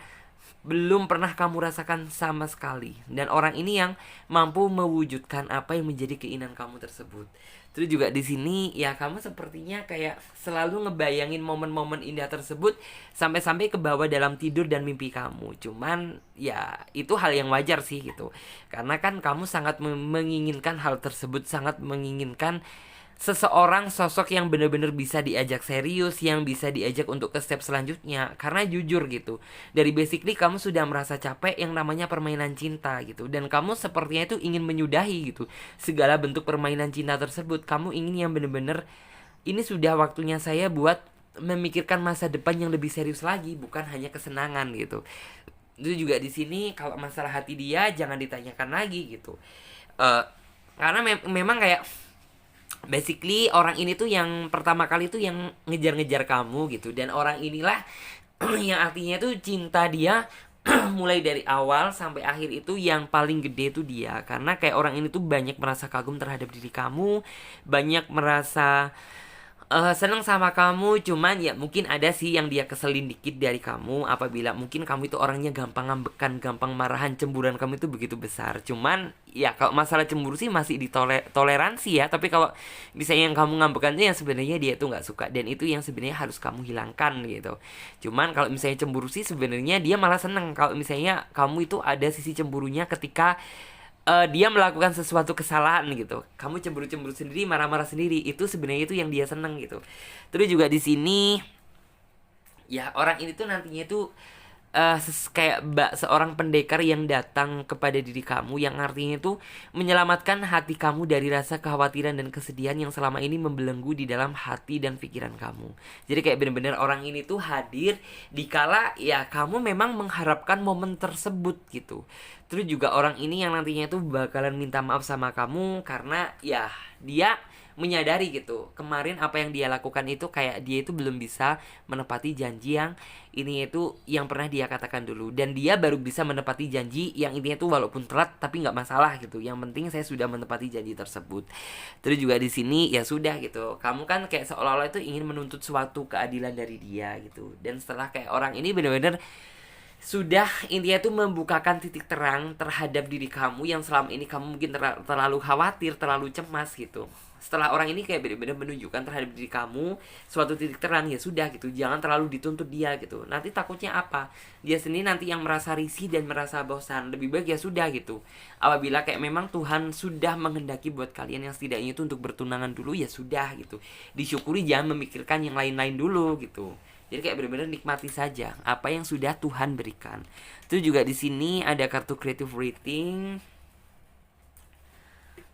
belum pernah kamu rasakan sama sekali, dan orang ini yang mampu mewujudkan apa yang menjadi keinginan kamu tersebut. Terus juga di sini ya kamu sepertinya kayak selalu ngebayangin momen-momen indah tersebut sampai-sampai ke bawah dalam tidur dan mimpi kamu. Cuman ya itu hal yang wajar sih gitu, karena kan kamu sangat menginginkan hal tersebut, sangat menginginkan seseorang sosok yang benar-benar bisa diajak serius, yang bisa diajak untuk ke step selanjutnya. Karena jujur gitu, dari basically kamu sudah merasa capek yang namanya permainan cinta gitu, dan kamu sepertinya itu ingin menyudahi gitu segala bentuk permainan cinta tersebut. Kamu ingin yang benar-benar ini sudah waktunya saya buat memikirkan masa depan yang lebih serius lagi, bukan hanya kesenangan gitu. Itu juga di sini kalau masalah hati dia jangan ditanyakan lagi gitu. Karena memang kayak basically orang ini tuh yang pertama kali tuh yang ngejar-ngejar kamu gitu, dan orang inilah yang artinya tuh cinta dia mulai dari awal sampai akhir itu yang paling gede tuh dia, karena kayak orang ini tuh banyak merasa kagum terhadap diri kamu, banyak merasa seneng sama kamu. Cuman ya mungkin ada sih yang dia keselin dikit dari kamu, apabila mungkin kamu itu orangnya gampang ngambekan, gampang marahan, cemburuan kamu itu begitu besar. Cuman ya kalau masalah cemburu sih masih ditoleransi ya, tapi kalau misalnya yang kamu ngambekannya yang sebenarnya dia tuh nggak suka, dan itu yang sebenarnya harus kamu hilangkan gitu. Cuman kalau misalnya cemburu sih sebenarnya dia malah seneng kalau misalnya kamu itu ada sisi cemburunya ketika dia melakukan sesuatu kesalahan gitu. Kamu cemburu-cemburu sendiri, marah-marah sendiri. Itu sebenarnya itu yang dia seneng gitu. Terus juga di sini ya orang ini tuh nantinya tuh kayak seorang pendekar yang datang kepada diri kamu, yang artinya tuh menyelamatkan hati kamu dari rasa kekhawatiran dan kesedihan yang selama ini membelenggu di dalam hati dan pikiran kamu. Jadi kayak bener-bener orang ini tuh hadir dikala ya kamu memang mengharapkan momen tersebut gitu. Terus juga orang ini yang nantinya tuh bakalan minta maaf sama kamu, karena ya dia menyadari gitu kemarin apa yang dia lakukan itu kayak dia itu belum bisa menepati janji yang ini itu yang pernah dia katakan dulu, dan dia baru bisa menepati janji yang intinya tuh walaupun telat tapi nggak masalah gitu, yang penting saya sudah menepati janji tersebut. Terus juga di sini ya sudah gitu, kamu kan kayak seolah-olah itu ingin menuntut suatu keadilan dari dia gitu, dan setelah kayak orang ini benar-benar sudah intinya tuh membukakan titik terang terhadap diri kamu yang selama ini kamu mungkin terlalu khawatir, terlalu cemas gitu. Setelah orang ini kayak benar-benar menunjukkan terhadap diri kamu suatu titik terang, ya sudah gitu, jangan terlalu dituntut dia gitu. Nanti takutnya apa? Dia sendiri nanti yang merasa risih dan merasa bosan. Lebih baik ya sudah gitu. Apabila kayak memang Tuhan sudah menghendaki buat kalian yang setidaknya itu untuk bertunangan dulu, ya sudah gitu. Disyukuri, jangan memikirkan yang lain-lain dulu gitu. Jadi kayak benar-benar nikmati saja apa yang sudah Tuhan berikan. Itu juga di sini ada kartu creative rating.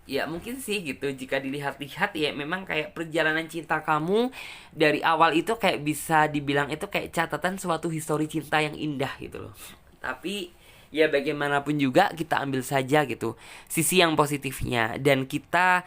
Ya mungkin sih gitu, jika dilihat-lihat ya memang kayak perjalanan cinta kamu dari awal itu kayak bisa dibilang itu kayak catatan suatu histori cinta yang indah gitu loh. Tapi ya bagaimanapun juga kita ambil saja gitu sisi yang positifnya, dan kita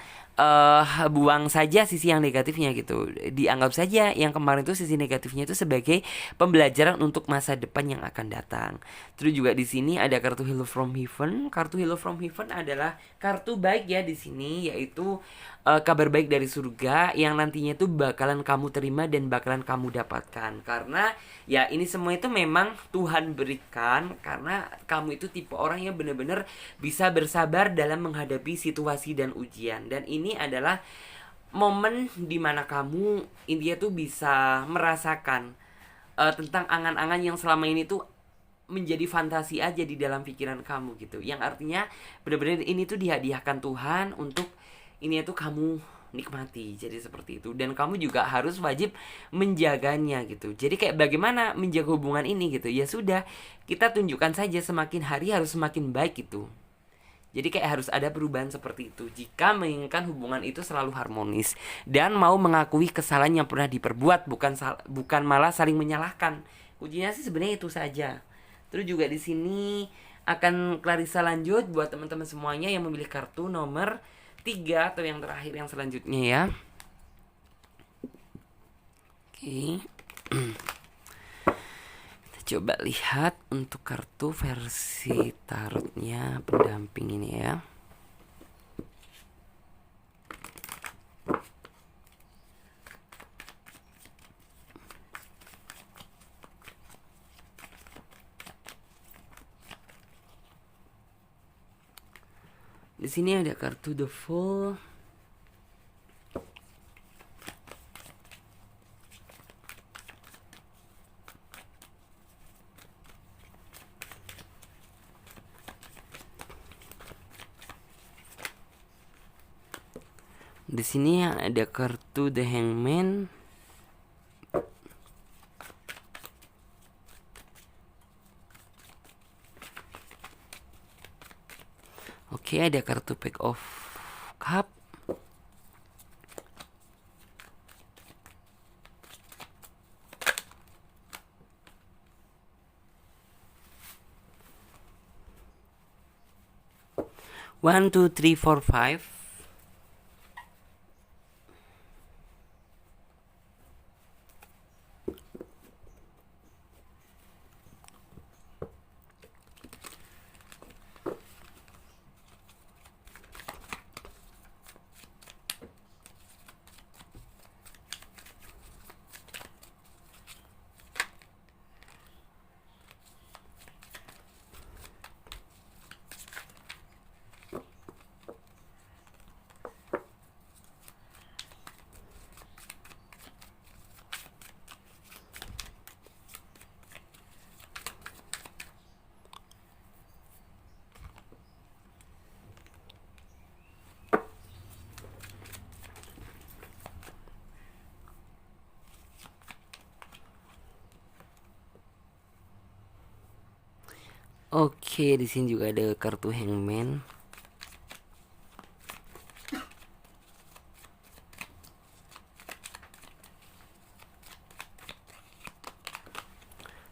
buang saja sisi yang negatifnya gitu. Dianggap saja yang kemarin itu sisi negatifnya itu sebagai pembelajaran untuk masa depan yang akan datang. Terus juga di sini ada kartu Hello from Heaven. Kartu Hello from Heaven adalah kartu baik ya di sini, yaitu kabar baik dari surga yang nantinya itu bakalan kamu terima dan bakalan kamu dapatkan. Karena ya ini semua itu memang Tuhan berikan, karena kamu itu tipe orang yang benar-benar bisa bersabar dalam menghadapi situasi dan ujian. Dan ini adalah momen dimana kamu intinya tuh bisa merasakan tentang angan-angan yang selama ini tuh menjadi fantasi aja di dalam pikiran kamu gitu, yang artinya benar-benar ini tuh dihadiahkan Tuhan untuk ini tuh kamu nikmati, jadi seperti itu. Dan kamu juga harus wajib menjaganya gitu. Jadi kayak bagaimana menjaga hubungan ini gitu, ya sudah, kita tunjukkan saja semakin hari harus semakin baik gitu. Jadi kayak harus ada perubahan seperti itu jika menginginkan hubungan itu selalu harmonis dan mau mengakui kesalahan yang pernah diperbuat, bukan malah saling menyalahkan. Kuncinya sih sebenarnya itu saja. Terus juga di sini akan Clarissa lanjut buat teman-teman semuanya yang memilih kartu nomor 3 atau yang terakhir yang selanjutnya ya. Oke. Coba lihat untuk kartu versi tarotnya pendamping ini ya. Di sini ada kartu The Fool. Di sini ada kartu The Hangman. Oke, ada kartu Pack of Cup. One, two, three, four, five. Oke, di sini juga ada kartu Hangman.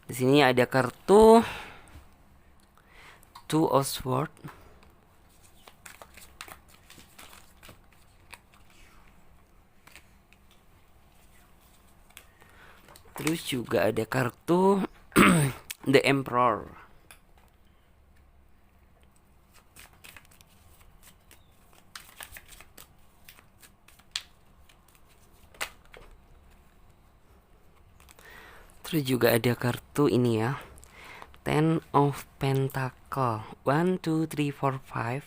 Di sini ada kartu Two of Swords. Terus juga ada kartu The Emperor. Terus juga ada kartu ini ya, Ten of Pentacle. One, two, three, four, five.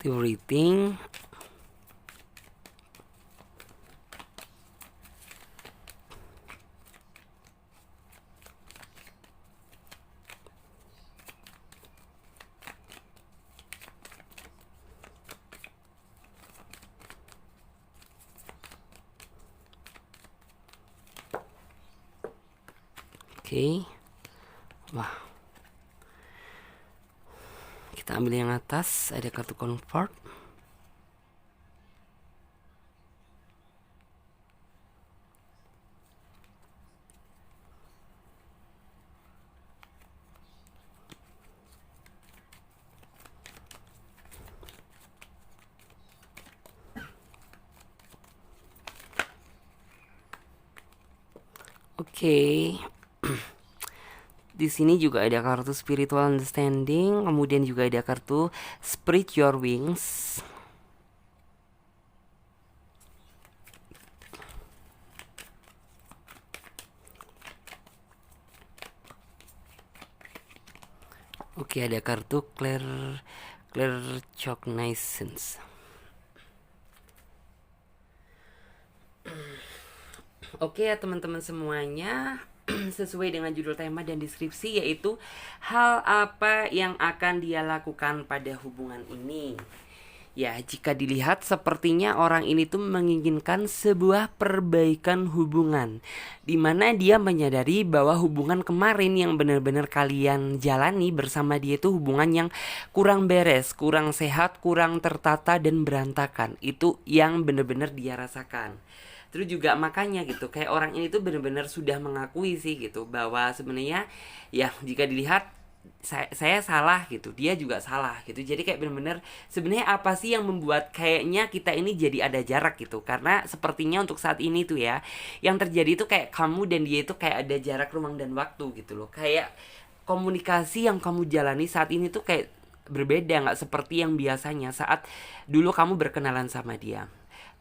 Creative Rating. Oke. Wah. Kita ambil yang atas, ada kartu Comfort. Oke. Di sini juga ada kartu spiritual understanding, kemudian juga ada kartu spread your wings. Oke, ada kartu claircognizance. Oke ya teman-teman semuanya, sesuai dengan judul tema dan deskripsi, yaitu hal apa yang akan dia lakukan pada hubungan ini. Ya, jika dilihat sepertinya orang ini tuh menginginkan sebuah perbaikan hubungan, dimana dia menyadari bahwa hubungan kemarin yang benar-benar kalian jalani bersama dia itu hubungan yang kurang beres, kurang sehat, kurang tertata dan berantakan. Itu yang benar-benar dia rasakan. Terus juga makanya gitu, kayak orang ini tuh benar-benar sudah mengakui sih gitu, bahwa sebenarnya ya jika dilihat saya salah gitu, dia juga salah gitu. Jadi kayak bener-bener sebenarnya apa sih yang membuat kayaknya kita ini jadi ada jarak gitu. Karena sepertinya untuk saat ini tuh ya, yang terjadi itu kayak kamu dan dia itu kayak ada jarak ruang dan waktu gitu loh. Kayak komunikasi yang kamu jalani saat ini tuh kayak berbeda, nggak seperti yang biasanya saat dulu kamu berkenalan sama dia.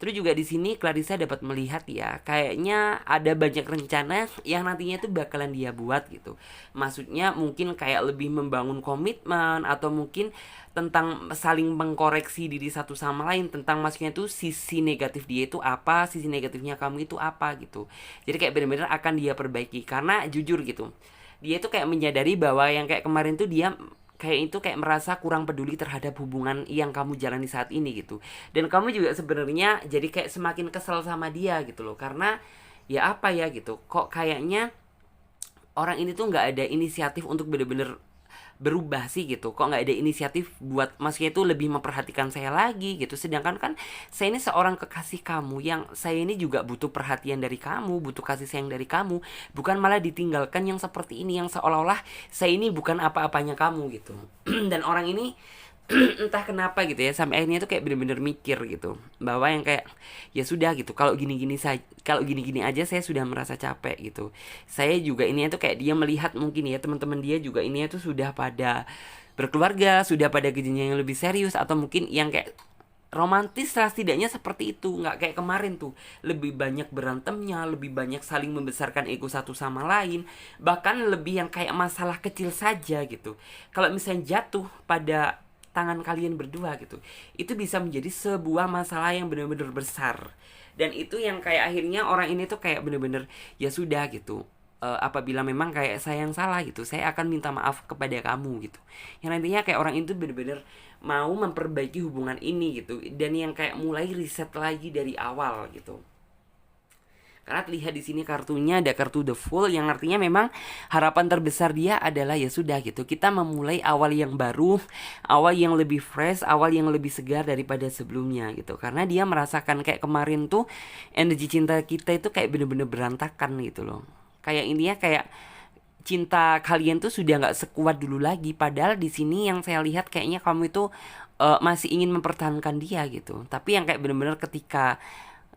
Terus juga di sini Clarissa dapat melihat ya, kayaknya ada banyak rencana yang nantinya tuh bakalan dia buat gitu. Maksudnya mungkin kayak lebih membangun komitmen, atau mungkin tentang saling mengkoreksi diri satu sama lain, tentang maksudnya tuh sisi negatif dia itu apa, sisi negatifnya kamu itu apa gitu. Jadi kayak benar-benar akan dia perbaiki, karena jujur gitu, dia tuh kayak menyadari bahwa yang kayak kemarin tuh dia kayak itu kayak merasa kurang peduli terhadap hubungan yang kamu jalani saat ini gitu. Dan kamu juga sebenarnya jadi kayak semakin kesel sama dia gitu loh, karena ya apa ya gitu, kok kayaknya orang ini tuh nggak ada inisiatif untuk bener-bener berubah sih gitu. Kok nggak ada inisiatif buat maksudnya itu lebih memperhatikan saya lagi gitu. Sedangkan kan saya ini seorang kekasih kamu, yang saya ini juga butuh perhatian dari kamu, butuh kasih sayang dari kamu, bukan malah ditinggalkan yang seperti ini, yang seolah-olah saya ini bukan apa-apanya kamu gitu. Dan orang ini entah kenapa gitu ya, sampai akhirnya tuh kayak bener-bener mikir gitu, bahwa yang kayak ya sudah gitu, kalau gini-gini aja saya sudah merasa capek gitu. Saya juga ini tuh kayak dia melihat mungkin ya teman-teman dia juga ini tuh sudah pada berkeluarga, sudah pada ke jenjang yang lebih serius, atau mungkin yang kayak romantis lah, setidaknya seperti itu, nggak kayak kemarin tuh lebih banyak berantemnya, lebih banyak saling membesarkan ego satu sama lain, bahkan lebih yang kayak masalah kecil saja gitu. Kalau misalnya jatuh pada tangan kalian berdua gitu, itu bisa menjadi sebuah masalah yang benar-benar besar. Dan itu yang kayak akhirnya orang ini tuh kayak bener-bener ya sudah gitu. Apabila memang kayak saya yang salah gitu, saya akan minta maaf kepada kamu gitu. Yang nantinya kayak orang itu bener-bener mau memperbaiki hubungan ini gitu, dan yang kayak mulai riset lagi dari awal gitu. Karena terlihat di sini kartunya ada kartu The Fool, yang artinya memang harapan terbesar dia adalah ya sudah gitu, kita memulai awal yang baru, awal yang lebih fresh, awal yang lebih segar daripada sebelumnya gitu. Karena dia merasakan kayak kemarin tuh energi cinta kita itu kayak bener-bener berantakan gitu loh. Kayak ini ya, kayak cinta kalian tuh sudah nggak sekuat dulu lagi. Padahal di sini yang saya lihat kayaknya kamu itu masih ingin mempertahankan dia gitu. Tapi yang kayak bener-bener ketika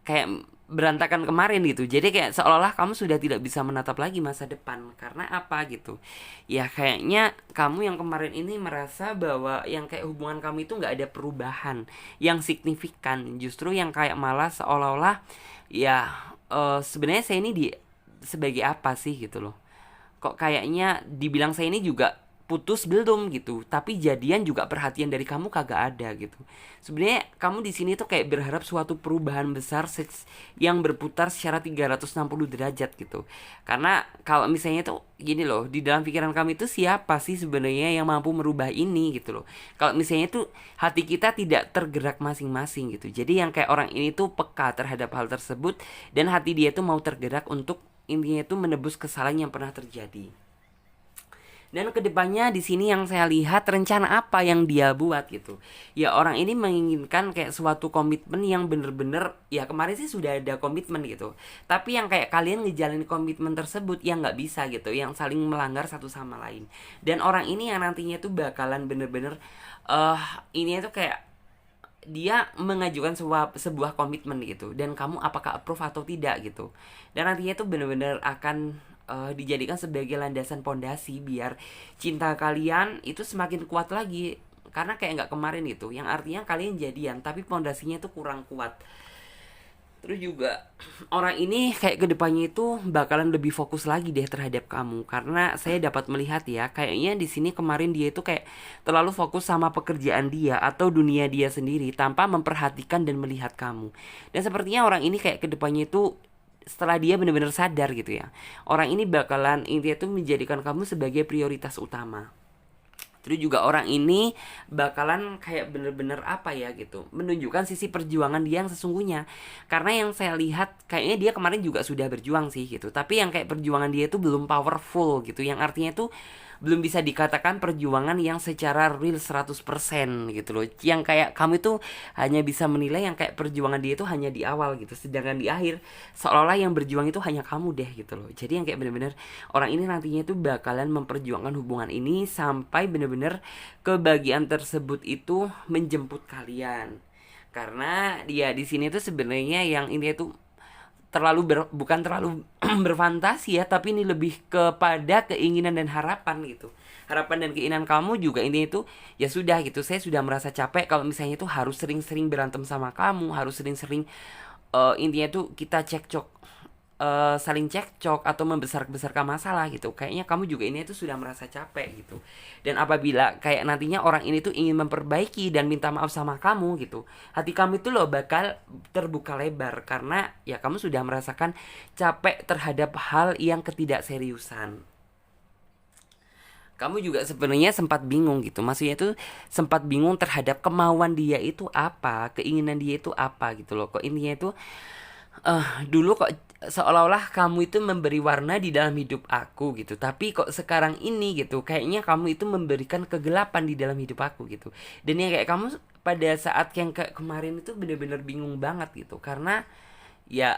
kayak berantakan kemarin gitu, jadi kayak seolah-olah kamu sudah tidak bisa menatap lagi masa depan. Karena apa gitu ya, kayaknya kamu yang kemarin ini merasa bahwa yang kayak hubungan kamu itu nggak ada perubahan yang signifikan, justru yang kayak malah seolah-olah ya sebenarnya saya ini sebagai apa sih gitu loh. Kok kayaknya dibilang saya ini juga putus belum gitu, tapi jadian juga perhatian dari kamu kagak ada gitu. Sebenarnya kamu di sini tuh kayak berharap suatu perubahan besar yang berputar secara 360 derajat gitu. Karena kalau misalnya tuh gini loh, di dalam pikiran kamu itu siapa sih sebenarnya yang mampu merubah ini gitu loh. Kalau misalnya tuh hati kita tidak tergerak masing-masing gitu. Jadi yang kayak orang ini tuh peka terhadap hal tersebut, dan hati dia tuh mau tergerak untuk intinya itu menebus kesalahan yang pernah terjadi. Dan kedepannya di sini yang saya lihat rencana apa yang dia buat gitu. Ya orang ini menginginkan kayak suatu komitmen yang bener-bener, ya kemarin sih sudah ada komitmen gitu. Tapi yang kayak kalian ngejalanin komitmen tersebut yang nggak bisa gitu, yang saling melanggar satu sama lain. Dan orang ini yang nantinya tuh bakalan bener-bener ini tuh kayak dia mengajukan sebuah komitmen gitu, dan kamu apakah approve atau tidak gitu. Dan nantinya itu benar-benar akan dijadikan sebagai landasan pondasi biar cinta kalian itu semakin kuat lagi. Karena kayak nggak kemarin itu, yang artinya kalian jadian tapi pondasinya itu kurang kuat. Terus juga orang ini kayak kedepannya itu bakalan lebih fokus lagi deh terhadap kamu, karena saya dapat melihat ya, kayaknya di sini kemarin dia itu kayak terlalu fokus sama pekerjaan dia atau dunia dia sendiri tanpa memperhatikan dan melihat kamu. Dan sepertinya orang ini kayak kedepannya itu setelah dia benar-benar sadar gitu ya, orang ini bakalan intinya tuh menjadikan kamu sebagai prioritas utama. Terus juga orang ini bakalan kayak bener-bener apa ya gitu, menunjukkan sisi perjuangan dia yang sesungguhnya. Karena yang saya lihat kayaknya dia kemarin juga sudah berjuang sih gitu, tapi yang kayak perjuangan dia itu belum powerful gitu, yang artinya itu belum bisa dikatakan perjuangan yang secara real 100% gitu loh. Yang kayak kamu itu hanya bisa menilai yang kayak perjuangan dia itu hanya di awal gitu, sedangkan di akhir seolah-olah yang berjuang itu hanya kamu deh gitu loh. Jadi yang kayak bener-bener orang ini nantinya itu bakalan memperjuangkan hubungan ini sampai bener-bener kebahagiaan tersebut itu menjemput kalian. Karena dia di sini tuh sebenarnya yang ini tuh bukan terlalu berfantasi ya, tapi ini lebih kepada keinginan dan harapan gitu. Harapan dan keinginan kamu juga ini itu ya sudah gitu, saya sudah merasa capek kalau misalnya itu harus sering-sering berantem sama kamu, harus sering-sering intinya tuh kita cekcok, saling cekcok atau membesar-besarkan masalah gitu. Kayaknya kamu juga ini tuh sudah merasa capek gitu. Dan apabila kayak nantinya orang ini tuh ingin memperbaiki dan minta maaf sama kamu gitu, hati kamu itu loh bakal terbuka lebar, karena ya kamu sudah merasakan capek terhadap hal yang ketidakseriusan. Kamu juga sebenarnya sempat bingung gitu, maksudnya tuh sempat bingung terhadap kemauan dia itu apa, keinginan dia itu apa gitu loh. Kok intinya itu dulu kok seolah-olah kamu itu memberi warna di dalam hidup aku gitu, tapi kok sekarang ini gitu kayaknya kamu itu memberikan kegelapan di dalam hidup aku gitu. Dan yang kayak kamu pada saat yang kayak kemarin itu bener-bener bingung banget gitu, karena ya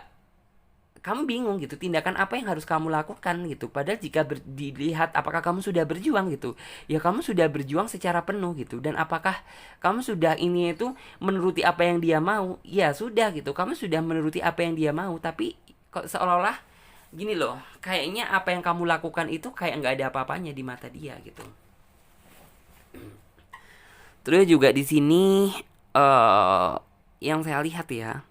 kamu bingung gitu tindakan apa yang harus kamu lakukan gitu. Padahal jika dilihat apakah kamu sudah berjuang gitu, ya kamu sudah berjuang secara penuh gitu. Dan apakah kamu sudah ini itu menuruti apa yang dia mau, ya sudah gitu, kamu sudah menuruti apa yang dia mau. Tapi kok seolah-olah gini loh, kayaknya apa yang kamu lakukan itu kayak nggak ada apa-apanya di mata dia gitu. Terus juga di sini eh yang saya lihat ya,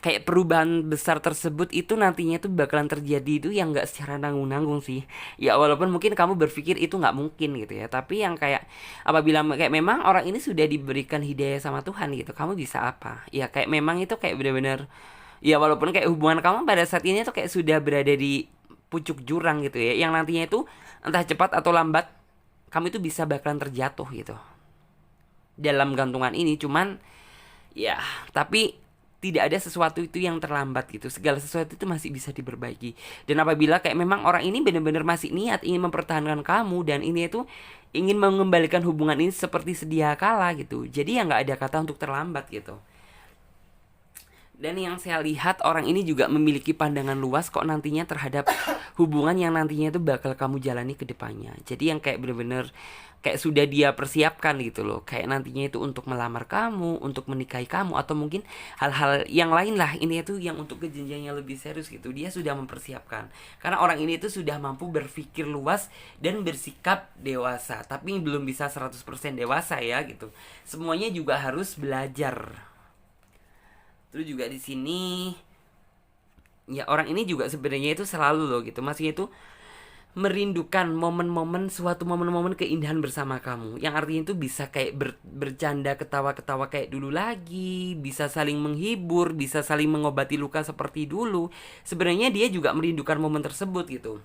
kayak perubahan besar tersebut itu nantinya tuh bakalan terjadi itu yang nggak secara nanggung-nanggung sih. Ya walaupun mungkin kamu berpikir itu nggak mungkin gitu ya, tapi yang kayak apabila kayak memang orang ini sudah diberikan hidayah sama Tuhan gitu, kamu bisa apa ya, kayak memang itu kayak benar-benar ya, walaupun kayak hubungan kamu pada saat ini tuh kayak sudah berada di pucuk jurang gitu ya, yang nantinya itu entah cepat atau lambat kamu itu bisa bakalan terjatuh gitu dalam gantungan ini. Cuman ya, tapi tidak ada sesuatu itu yang terlambat gitu. Segala sesuatu itu masih bisa diperbaiki. Dan apabila kayak memang orang ini benar-benar masih niat ingin mempertahankan kamu, dan ini itu ingin mengembalikan hubungan ini seperti sedia kala gitu, jadi ya nggak ada kata untuk terlambat gitu. Dan yang saya lihat orang ini juga memiliki pandangan luas kok nantinya terhadap hubungan yang nantinya itu bakal kamu jalani ke depannya. Jadi yang kayak bener-bener kayak sudah dia persiapkan gitu loh. Kayak nantinya itu untuk melamar kamu, untuk menikahi kamu, atau mungkin hal-hal yang lain lah. Ini itu yang untuk ke jenjang yang lebih serius gitu. Dia sudah mempersiapkan. Karena orang ini itu sudah mampu berpikir luas dan bersikap dewasa. Tapi belum bisa 100% dewasa ya gitu. Semuanya juga harus belajar. Terus juga di sini ya orang ini juga sebenarnya itu selalu loh gitu, maksudnya itu merindukan momen-momen, suatu momen-momen keindahan bersama kamu, yang artinya itu bisa kayak bercanda ketawa-ketawa kayak dulu lagi, bisa saling menghibur, bisa saling mengobati luka seperti dulu. Sebenarnya dia juga merindukan momen tersebut gitu,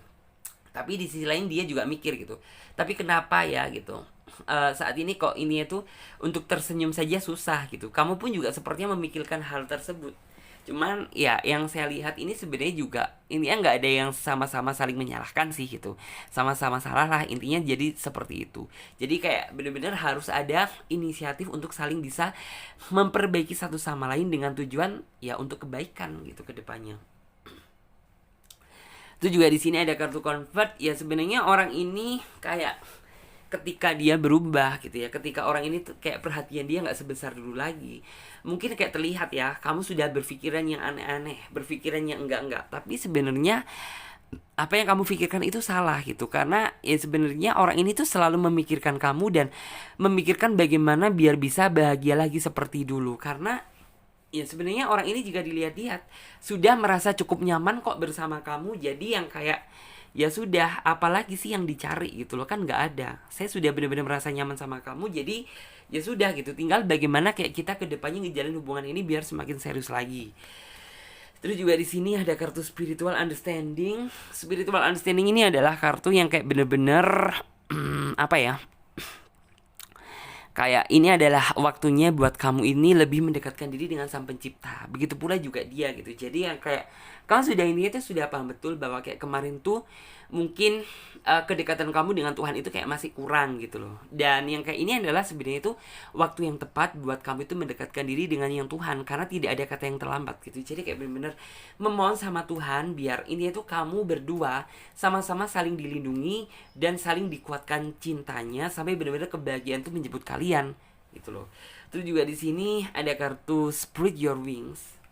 tapi di sisi lain dia juga mikir gitu, tapi kenapa ya gitu, saat ini kok ini itu untuk tersenyum saja susah gitu. Kamu pun juga sepertinya memikirkan hal tersebut. Cuman ya yang saya lihat ini sebenarnya juga intinya nggak ada yang sama-sama saling menyalahkan sih gitu, sama-sama salah lah intinya, jadi seperti itu. Jadi kayak benar-benar harus ada inisiatif untuk saling bisa memperbaiki satu sama lain dengan tujuan ya untuk kebaikan gitu ke depannya. Itu juga di sini ada kartu convert ya, sebenarnya orang ini kayak ketika dia berubah gitu ya, ketika orang ini tuh kayak perhatian dia nggak sebesar dulu lagi, mungkin kayak terlihat ya kamu sudah berpikiran yang aneh-aneh, berpikiran yang enggak-enggak, tapi sebenarnya apa yang kamu pikirkan itu salah gitu. Karena ya sebenarnya orang ini tuh selalu memikirkan kamu dan memikirkan bagaimana biar bisa bahagia lagi seperti dulu. Karena ya sebenarnya orang ini jika dilihat-lihat sudah merasa cukup nyaman kok bersama kamu. Jadi yang kayak ya sudah, apalagi sih yang dicari gitu loh, kan nggak ada. Saya sudah benar-benar merasa nyaman sama kamu, jadi ya sudah gitu. Tinggal bagaimana kayak kita kedepannya ngejalin hubungan ini biar semakin serius lagi. Terus juga di sini ada kartu spiritual understanding. Spiritual understanding ini adalah kartu yang kayak bener-bener apa ya? Kayak ini adalah waktunya buat kamu ini lebih mendekatkan diri dengan Sang Pencipta. Begitu pula juga dia gitu. Jadi yang kayak kamu sudah ini itu sudah paham betul bahwa kayak kemarin tuh mungkin kedekatan kamu dengan Tuhan itu kayak masih kurang gitu loh. Dan yang kayak ini adalah sebenarnya itu waktu yang tepat buat kamu itu mendekatkan diri dengan yang Tuhan, karena tidak ada kata yang terlambat gitu. Jadi kayak benar-benar memohon sama Tuhan biar ini itu kamu berdua sama-sama saling dilindungi dan saling dikuatkan cintanya sampai benar-benar kebahagiaan itu menjemput kalian gitu loh. Terus juga di sini ada kartu Spread Your Wings.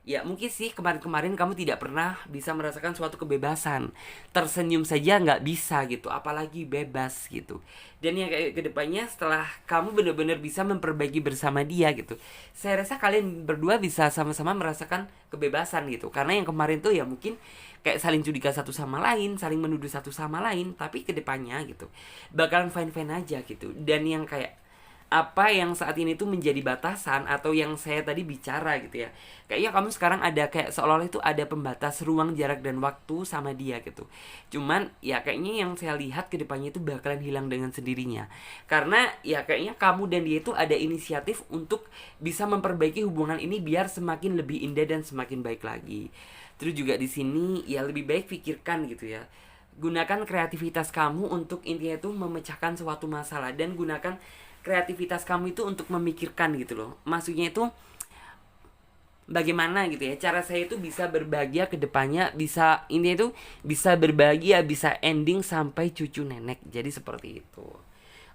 Ya mungkin sih kemarin-kemarin kamu tidak pernah bisa merasakan suatu kebebasan. Tersenyum saja nggak bisa gitu, apalagi bebas gitu. Dan yang kayak kedepannya setelah kamu benar-benar bisa memperbaiki bersama dia gitu, saya rasa kalian berdua bisa sama-sama merasakan kebebasan gitu. Karena yang kemarin tuh ya mungkin kayak saling curiga satu sama lain, saling menuduh satu sama lain. Tapi kedepannya gitu bakalan fine-fine aja gitu. Dan yang kayak apa yang saat ini tuh menjadi batasan atau yang saya tadi bicara gitu ya, kayaknya kamu sekarang ada kayak seolah-olah itu ada pembatas ruang, jarak, dan waktu sama dia gitu. Cuman ya kayaknya yang saya lihat ke depannya itu bakalan hilang dengan sendirinya. Karena ya kayaknya kamu dan dia itu ada inisiatif untuk bisa memperbaiki hubungan ini biar semakin lebih indah dan semakin baik lagi. Terus juga di sini ya lebih baik pikirkan gitu ya, gunakan kreativitas kamu untuk intinya itu memecahkan suatu masalah, dan gunakan kreativitas kamu itu untuk memikirkan gitu loh. Maksudnya itu bagaimana gitu ya cara saya itu bisa berbahagia ke depannya, bisa ini itu bisa berbahagia, bisa ending sampai cucu nenek. Jadi seperti itu.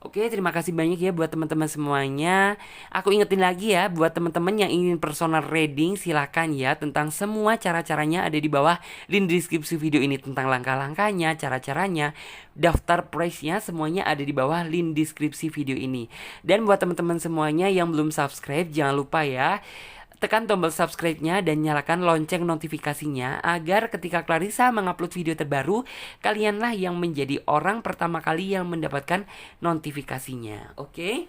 Oke, terima kasih banyak ya buat teman-teman semuanya. Aku ingetin lagi ya buat teman-teman yang ingin personal reading, silakan ya, tentang semua cara-caranya ada di bawah link deskripsi video ini, tentang langkah-langkahnya, cara-caranya, daftar price-nya, semuanya ada di bawah link deskripsi video ini. Dan buat teman-teman semuanya yang belum subscribe, jangan lupa ya, tekan tombol subscribe-nya dan nyalakan lonceng notifikasinya agar ketika Clarissa mengupload video terbaru, kalianlah yang menjadi orang pertama kali yang mendapatkan notifikasinya. Oke?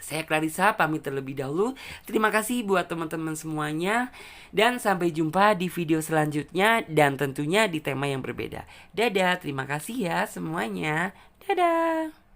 Saya Clarissa pamit terlebih dahulu. Terima kasih buat teman-teman semuanya dan sampai jumpa di video selanjutnya dan tentunya di tema yang berbeda. Dadah, terima kasih ya semuanya. Dadah.